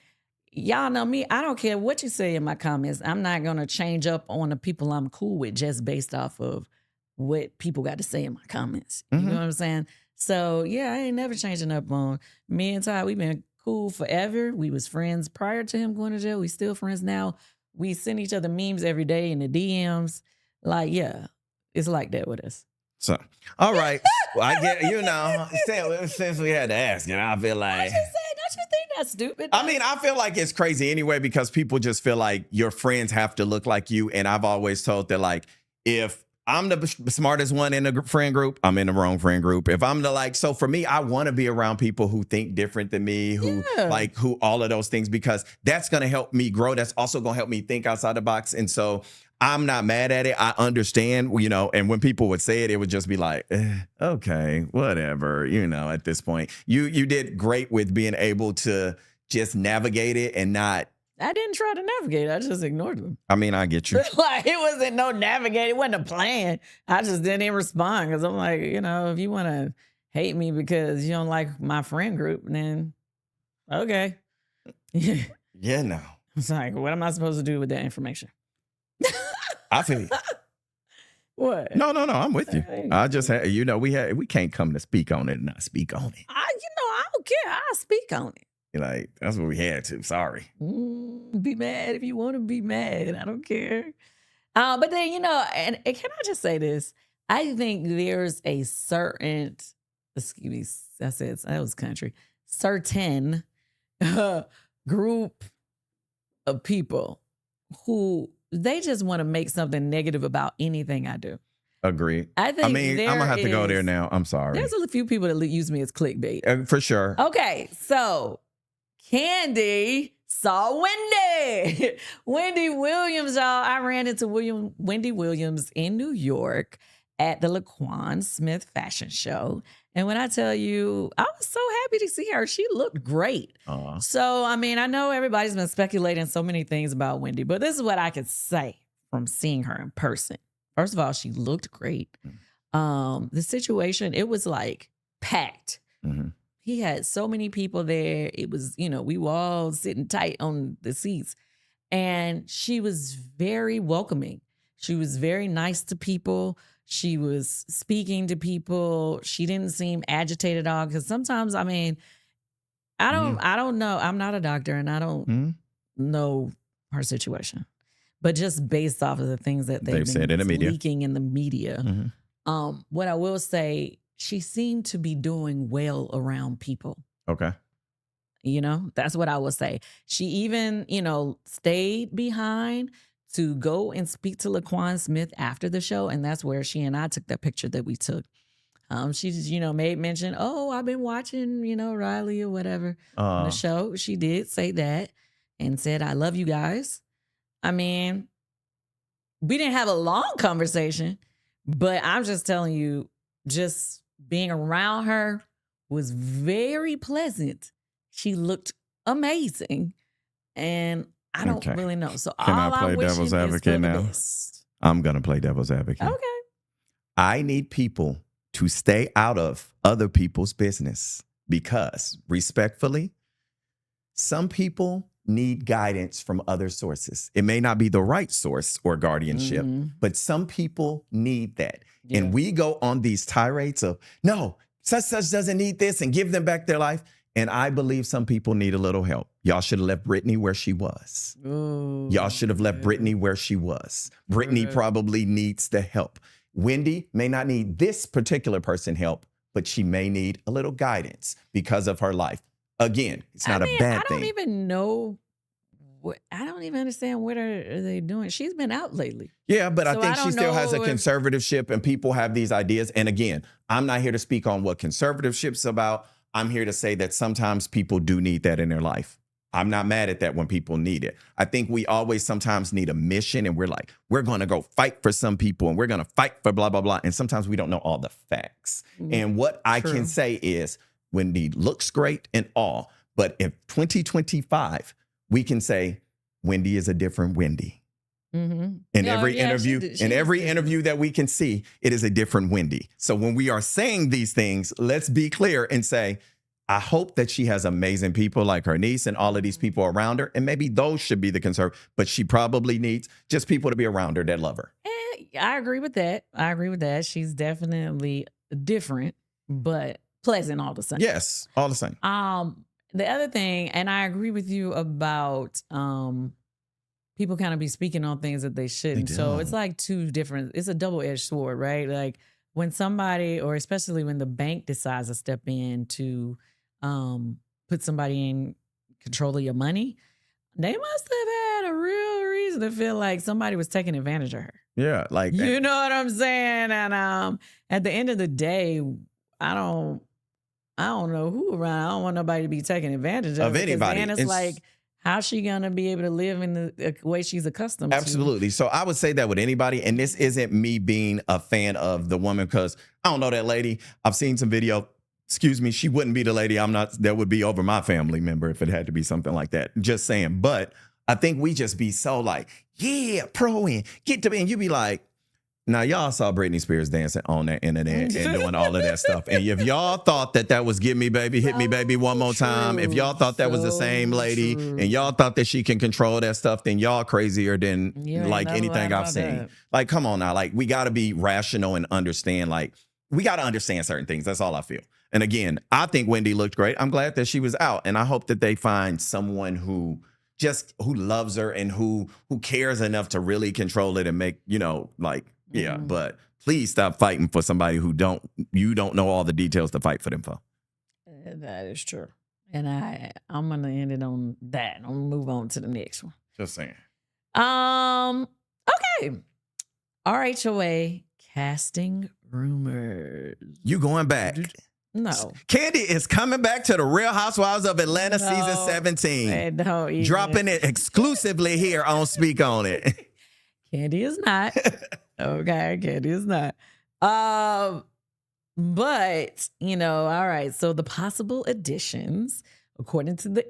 Y'all know me. I don't care what you say in my comments. I'm not going to change up on the people I'm cool with just based off of what people got to say in my comments. You know what I'm saying? So, yeah, I ain't never changing up on me and Ty. We've been cool forever. We was friends prior to him going to jail. We still friends now. We send each other memes every day in the DMs. Like, yeah, it's like that with us. So, all right. Well, I get, since we had to ask, I feel like. Don't you think that's stupid? I mean, I feel like it's crazy anyway, because people just feel like your friends have to look like you. And I've always told that, like, if I'm the smartest one in the friend group, I'm in the wrong friend group. If I'm so for me, I want to be around people who think different than me, who all of those things, because that's going to help me grow. That's also going to help me think outside the box. And so I'm not mad at it. I understand, and when people would say it, it would just be like, okay, whatever, at this point. You did great with being able to just navigate it and not. I didn't try to navigate. I just ignored them. I mean, I get you. Like, it wasn't no navigate. It wasn't a plan. I just didn't even respond because I'm like, if you want to hate me because you don't like my friend group, then okay. Yeah, no. It's like, what am I supposed to do with that information? I feel you. What? No, I'm with you. I just had, we can't come to speak on it and not speak on it. I don't care. I'll speak on it. Like, that's what we had to. Sorry. Be mad if you want to be mad. I don't care. But then, and can I just say this? I think there's a certain, excuse me, I said that was country, certain group of people who they just want to make something negative about anything I do. Agreed. I'm going to have to go there now. I'm sorry. There's a few people that use me as clickbait. For sure. Okay, so Kandi saw Wendy. Wendy Williams, y'all. I ran into Wendy Williams in New York at the Laquan Smith fashion show. And when I tell you, I was so happy to see her. She looked great. So, I mean, I know everybody's been speculating so many things about Wendy, but this is what I could say from seeing her in person. First of all, she looked great. The situation, it was like packed. He had so many people there. It was, we were all sitting tight on the seats. And she was very welcoming. She was very nice to people. She was speaking to people. She didn't seem agitated at all. Because sometimes, I mean, I don't know. I'm not a doctor and I don't know her situation. But just based off of the things that they've said in the media, leaking in the media, what I will say, she seemed to be doing well around people. Okay. That's what I would say. She even, stayed behind to go and speak to Laquan Smith after the show. And that's where she and I took that picture that we took. She just, made mention, oh, I've been watching, Riley or whatever on the show. She did say that and said, I love you guys. I mean, we didn't have a long conversation, but I'm just telling you, just being around her was very pleasant. She looked amazing. And I don't really know. So can I play devil's advocate now? I'm going to play devil's advocate. Okay. I need people to stay out of other people's business because, respectfully, some people need guidance from other sources. It may not be the right source or guardianship, but some people need that. Yeah. And we go on these tirades of, no, such doesn't need this, and give them back their life. And I believe some people need a little help. Y'all should have left Brittany where she was. Ooh, y'all should have left Brittany where she was. Brittany probably needs the help. Wendy may not need this particular person help, but she may need a little guidance because of her life. Again, it's not a bad thing. I don't even know. I don't even understand what are they doing. She's been out lately. Yeah, but I think she still has a conservatorship and people have these ideas. And again, I'm not here to speak on what conservatorship's about. I'm here to say that sometimes people do need that in their life. I'm not mad at that when people need it. I think we always sometimes need a mission and we're like, we're going to go fight for some people and we're going to fight for blah, blah, blah. And sometimes we don't know all the facts. And what I can say is Wendy looks great and all, but in 2025, we can say Wendy is a different Wendy. In every interview that we can see, it is a different Wendy. So when we are saying these things, let's be clear and say, I hope that she has amazing people like her niece and all of these people around her. And maybe those should be the concern, but she probably needs just people to be around her that love her. I agree with that. She's definitely different, but pleasant all the same. Yes, all the same. The other thing, and I agree with you about people kind of be speaking on things that they shouldn't. So it's like it's a double-edged sword, right? Like when somebody, or especially when the bank decides to step in to put somebody in control of your money, they must have had a real reason to feel like somebody was taking advantage of her. Yeah, like you know what I'm saying? And at the end of the day, I don't know who around. I don't want nobody to be taking advantage of anybody. And it's like, how's she going to be able to live in the way she's accustomed to? Absolutely. So I would say that with anybody, and this isn't me being a fan of the woman because I don't know that lady. I've seen some video. Excuse me, she wouldn't be the lady. That would be over my family member if it had to be something like that. Just saying. But I think we just be so like, yeah, pro in, get to me. And you be like, now y'all saw Britney Spears dancing on the internet and doing all of that stuff. And if y'all thought that was Get Me Baby, Hit Me Baby one more time, if y'all thought that was the same lady and y'all thought that she can control that stuff, then y'all crazier than like anything I've seen. That. Like, come on now. Like, we got to be rational and understand. Like, we got to understand certain things. That's all I feel. And again, I think Wendy looked great. I'm glad that she was out. And I hope that they find someone who loves her and who cares enough to really control it and make, yeah, but please stop fighting for somebody who you don't know all the details to fight for them for. That is true. And I'm going to end it on that. I'm going to move on to the next one. Just saying. Okay. RHOA casting rumors. You going back? No. Kandi is coming back to the Real Housewives of Atlanta season 17. Dropping it exclusively here on Speak On It. Kandi is not. Okay, Kandi is not. But all right. So the possible additions, according to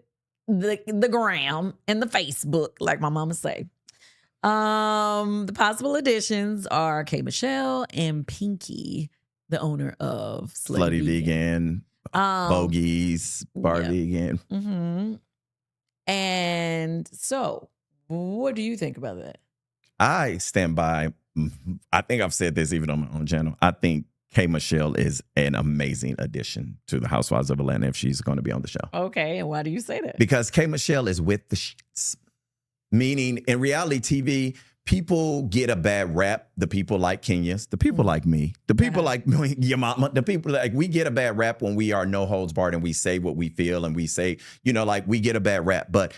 the gram and the Facebook, like my mama say, the possible additions are K Michelle and Pinky, the owner of Slutty Vegan, Bogies, Bar yeah. Vegan. Mm-hmm. And so, what do you think about that? I stand by. I think I've said this even on my own channel. I think K Michelle is an amazing addition to the Housewives of Atlanta if she's going to be on the show. Okay, and why do you say that? Because K Michelle is with the shits. Meaning, in reality TV, people get a bad rap. The people like Kenyas, the people like me, the people like your mama, the people like we get a bad rap when we are no holds barred and we say what we feel and we say, like we get a bad rap. But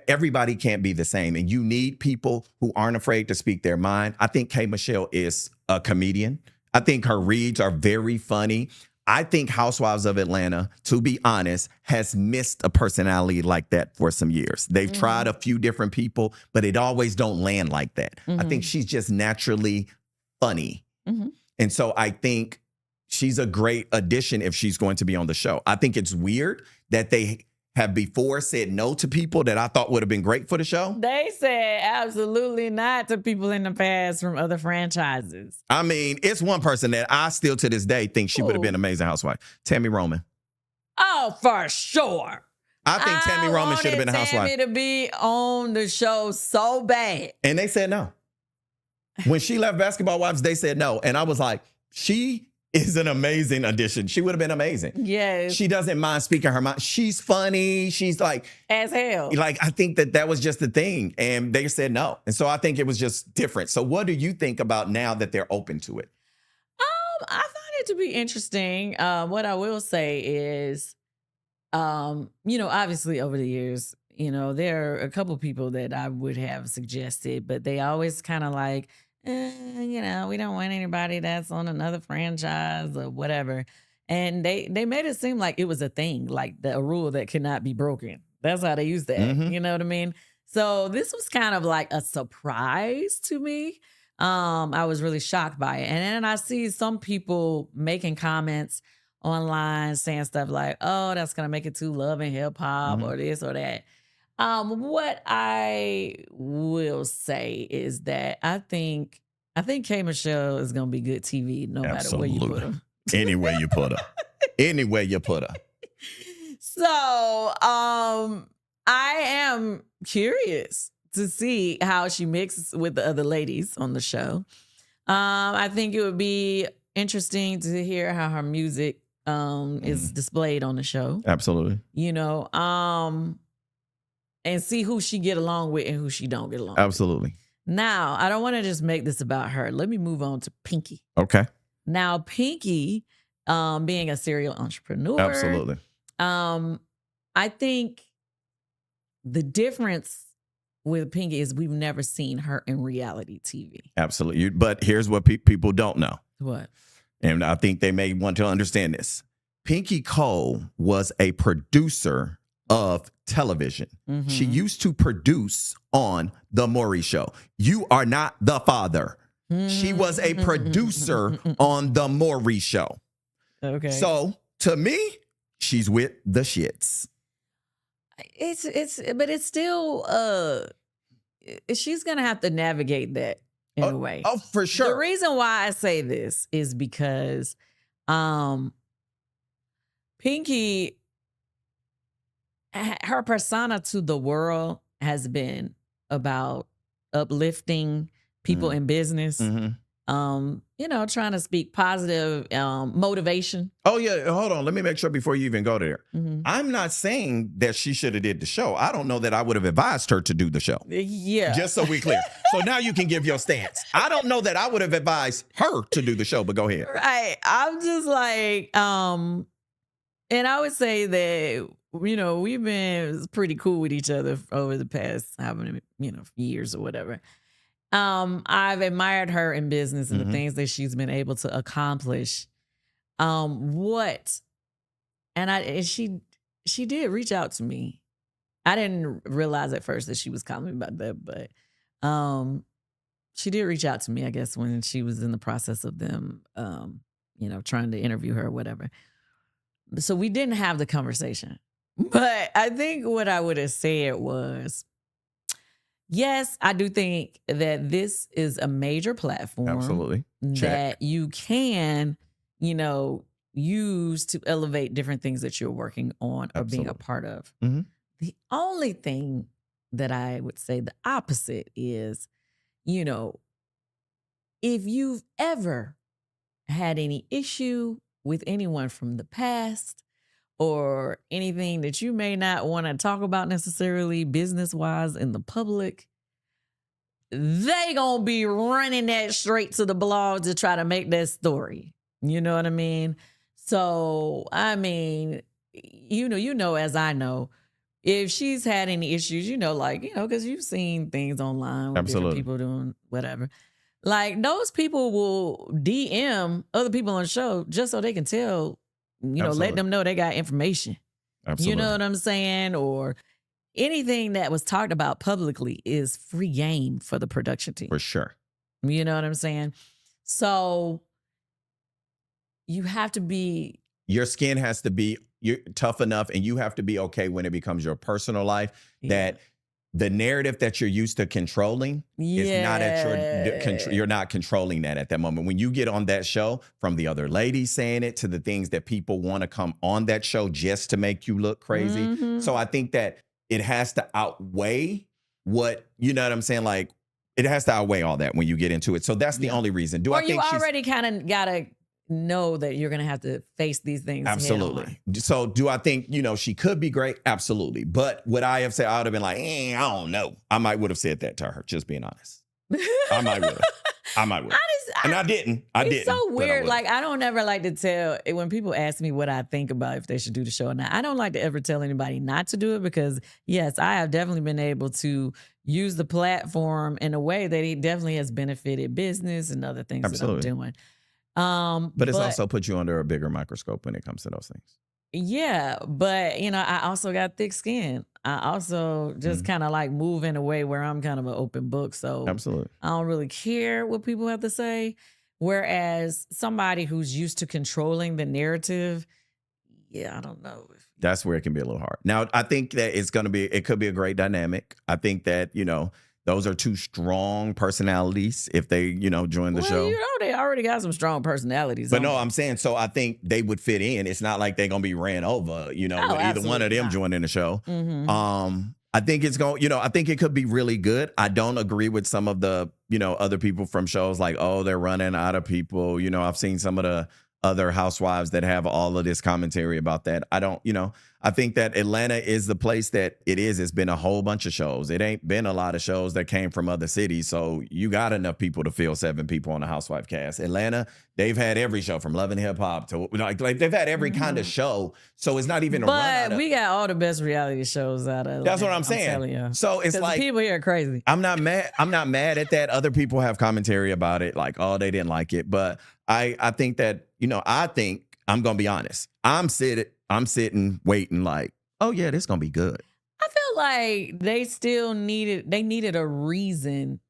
everybody can't be the same, and you need people who aren't afraid to speak their mind. I think K Michelle is a comedian. I think her reads are very funny. I think Housewives of Atlanta, to be honest, has missed a personality like that for some years. They've tried a few different people, but it always don't land like that. I think she's just naturally funny. And so I think she's a great addition if she's going to be on the show. I think it's weird that they have before said no to people that I thought would have been great for the show. They said absolutely not to people in the past from other franchises. I mean, it's one person that I still to this day think she would have been an amazing housewife. Tammy Roman. Oh, for sure. I think Tammy Roman should have been a housewife. Tammy to be on the show so bad. And they said no. When she left Basketball Wives, they said no. And I was like, she is an amazing addition. She would have been amazing. Yes. She doesn't mind speaking her mind. She's funny. She's like... as hell. Like, I think that was just the thing. And they said no. And so I think it was just different. So what do you think about now that they're open to it? I find it to be interesting. What I will say is, obviously over the years, there are a couple people that I would have suggested, but they always kind of like, we don't want anybody that's on another franchise or whatever. And they made it seem like it was a thing, like a rule that cannot be broken. That's how they used to act. You know what I mean? So this was kind of like a surprise to me. I was really shocked by it. And then I see some people making comments online saying stuff like, oh, that's going to make it too love and hip hop or this or that. What I will say is that I think K Michelle is gonna be good TV no matter where you put her. Anywhere you put her. Anywhere you put her. So I am curious to see how she mixes with the other ladies on the show. I think it would be interesting to hear how her music is displayed on the show. Absolutely. And see who she get along with and who she don't get along Absolutely. with. Now, I don't want to just make this about her. Let me move on to Pinky. Okay. Now, Pinky, being a serial entrepreneur. Absolutely. I think the difference with Pinky is we've never seen her in reality TV. Absolutely. But here's what people don't know. What? And I think they may want to understand this. Pinky Cole was a producer of television. She used to produce on The Maury Show. You are not the father. She was a producer on The Maury Show. Okay. So to me, she's with the shits. But it's still she's gonna have to navigate that in a way. Oh, for sure. The reason why I say this is because Pinky, her persona to the world has been about uplifting people in business. Trying to speak positive motivation. Oh yeah, hold on. Let me make sure before you even go there. I'm not saying that she should have did the show. I don't know that I would have advised her to do the show. Yeah. Just so we clear. So now you can give your stance. I don't know that I would have advised her to do the show, but go ahead. Right. I'm just like, and I would say that, we've been pretty cool with each other over the past how many, years or whatever. I've admired her in business and the things that she's been able to accomplish. She did reach out to me. I didn't realize at first that she was calling me about that, but she did reach out to me, I guess, when she was in the process of them, trying to interview her or whatever. So we didn't have the conversation. But I think what I would have said was, yes, I do think that this is a major platform. Absolutely. That you can, use to elevate different things that you're working on or being a part of. Mm-hmm. The only thing that I would say the opposite is, if you've ever had any issue with anyone from the past or anything that you may not want to talk about necessarily business-wise in the public, they gonna be running that straight to the blog to try to make that story. You know what I mean? So, I mean, as I know, if she's had any issues, because you've seen things online with different people doing whatever. Like, those people will DM other people on the show just so they can tell, let them know they got information. Absolutely. You know what I'm saying? Or anything that was talked about publicly is free game for the production team. For sure. You know what I'm saying? So you have to be... Your skin has to be tough enough, and you have to be okay when it becomes your personal life that the narrative that you're used to controlling is not at you're not controlling that at that moment. When you get on that show, from the other ladies saying it to the things that people want to come on that show just to make you look crazy. Mm-hmm. So I think that it has to outweigh what, you know what I'm saying? Like, it has to outweigh all that when you get into it. So that's the only reason. I think you already kind of got to know that you're going to have to face these things. Absolutely. So do I think, she could be great? Absolutely. But would I have said, I would have been like, I don't know. I would have said that to her, just being honest. I might would have. And I didn't. It's so weird. Like, I don't ever like to tell, when people ask me what I think about if they should do the show or not, I don't like to ever tell anybody not to do it because, yes, I have definitely been able to use the platform in a way that it definitely has benefited business and other things that I'm doing. But it's also put you under a bigger microscope when it comes to those things. Yeah, but I also got thick skin. I also just kind of like move in a way where I'm kind of an open book. So absolutely, I don't really care what people have to say. Whereas somebody who's used to controlling the narrative, I don't know. That's where it can be a little hard. Now, I think that it could be a great dynamic. I think that, those are two strong personalities if they, join the show. They already got some strong personalities. But no, I'm saying, so I think they would fit in. It's not like they're going to be ran over, with either one of them joining the show. Mm-hmm. I think it's going, I think it could be really good. I don't agree with some of the, other people from shows like, oh, they're running out of people. I've seen some of the other housewives that have all of this commentary about that. I don't, I think that Atlanta is the place that it is. It's been a whole bunch of shows. It ain't been a lot of shows that came from other cities. So you got enough people to fill 7 people on the housewife cast. Atlanta, they've had every show from Love and Hip Hop to like they've had every kind of show. So it's not even a run. But we got all the best reality shows out of Atlanta. That's what I'm saying. So it's like people here are crazy. I'm not mad at that. Other people have commentary about it, like, oh, they didn't like it. But I think that, I think I'm gonna be honest. I'm sitting waiting like, oh yeah, this gonna be good. I feel like they still needed a reason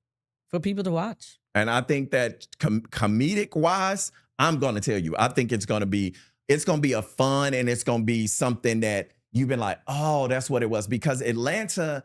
for people to watch. And I think that comedic wise, I'm gonna tell you, I think it's gonna be a fun, and it's gonna be something that you've been like, oh, that's what it was. Because Atlanta,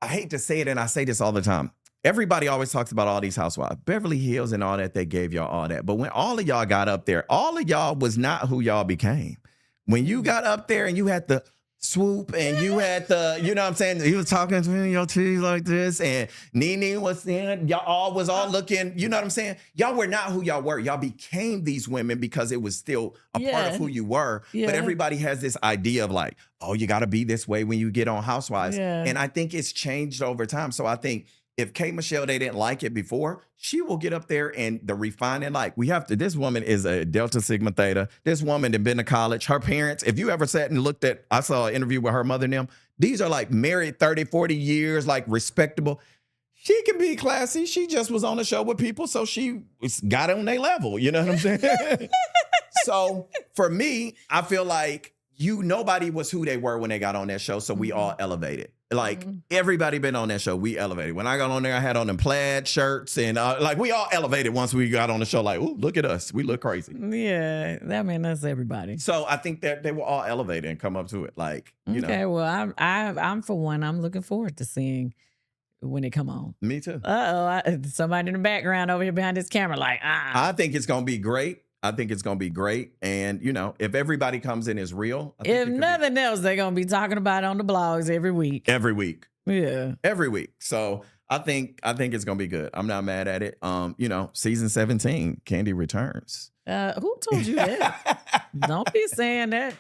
I hate to say it, and I say this all the time. Everybody always talks about all these housewives, Beverly Hills and all that. They gave y'all all that. But when all of y'all got up there, all of y'all was not who y'all became. When you got up there and you had the swoop and you had the, you know what I'm saying? He was talking to me, your cheese like this. And Nene was in, y'all was all looking, you know what I'm saying? Y'all were not who y'all were. Y'all became these women because it was still a part of who you were. Yeah. But everybody has this idea of like, oh, you got to be this way when you get on Housewives. Yeah. And I think it's changed over time. So I think if K. Michelle, they didn't like it before, she will get up there and the refining, like, this woman is a Delta Sigma Theta. This woman had been to college. Her parents, if you ever sat and looked at, I saw an interview with her mother and them, these are like married 30, 40 years, like respectable. She can be classy. She just was on the show with people, so she got on their level. You know what I'm saying? So for me, I feel like, nobody was who they were when they got on that show, so we all elevated. Like, everybody been on that show, we elevated. When I got on there, I had on them plaid shirts, and like, we all elevated once we got on the show. Like, ooh, look at us. We look crazy. Yeah, that's everybody. So I think that they will all elevate and come up to it. Like, you know. Well, I'm for one, I'm looking forward to seeing when it come on. Me too. Somebody in the background over here behind this camera, like, I think it's going to be great. And, you know, if everybody comes in as real. If nothing else, they're going to be talking about it on the blogs every week. Every week. Yeah. Every week. So I think it's going to be good. I'm not mad at it. You know, season 17, Kandi returns. Who told you that? Don't be saying that.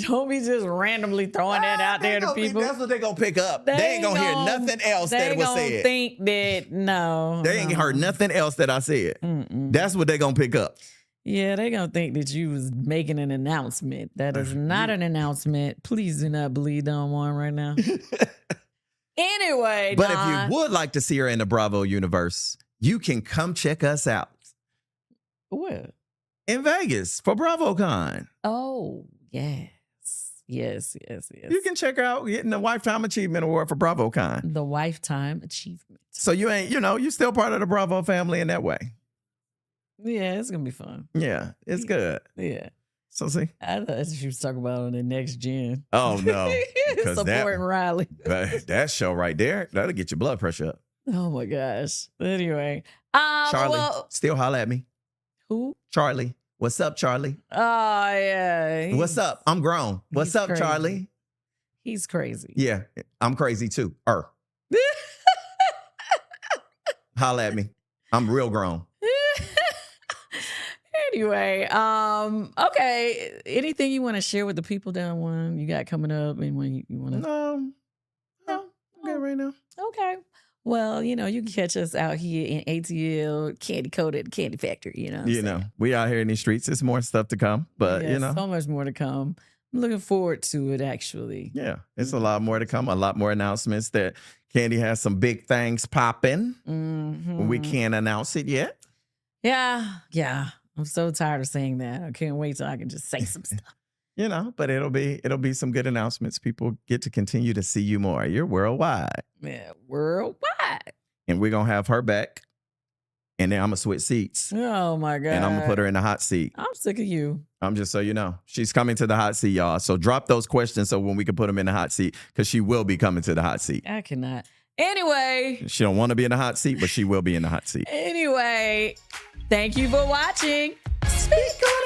Don't be just randomly throwing that out there to people. That's what they're going to pick up. They ain't going to hear nothing else that was said. They going to think that, no. They ain't heard nothing else that I said. That's what they're going to pick up. Yeah, they going to think that you was making an announcement. That is not an announcement. Please do not believe Donjuan right now. Anyway, but if you would like to see her in the Bravo universe, you can come check us out. Where? In Vegas for BravoCon. Oh, yes. Yes. You can check her out getting the Lifetime Achievement Award for BravoCon. The Lifetime Achievement. So you ain't, you know, you're still part of the Bravo family in that way. Yeah, it's going to be fun. Yeah, it's good. Yeah. So see? I thought you was talking about on the next gen. Oh, no. Supporting Riley. That show right there, that'll get your blood pressure up. Oh, my gosh. Anyway. Charlie, still holler at me. Who? Charlie. What's up, Charlie? Oh, yeah. What's up? I'm grown. What's up, crazy. Charlie? He's crazy. Yeah, I'm crazy too. Holla at me. I'm real grown. Anyway, okay. Anything you want to share with the people down one you got coming up and when you want to? No. Okay, right now. Okay. Well, you know, you can catch us out here in ATL, Candy Coated Candy Factory, you know. We out here in these streets. There's more stuff to come, but you know. So much more to come. I'm looking forward to it, actually. Yeah, it's a lot more to come. A lot more announcements that Kandi has some big things popping. We can't announce it yet. Yeah. I'm so tired of saying that. I can't wait till I can just say some stuff. You know, but it'll be some good announcements. People get to continue to see you more. You're worldwide. Yeah, worldwide. And we're going to have her back. And then I'm going to switch seats. Oh, my God. And I'm going to put her in the hot seat. I'm sick of you. I'm just so you know. She's coming to the hot seat, y'all. So drop those questions so when we can put them in the hot seat, because she will be coming to the hot seat. I cannot. Anyway. She don't want to be in the hot seat, but she will be in the hot seat. Anyway, thank you for watching. Speak on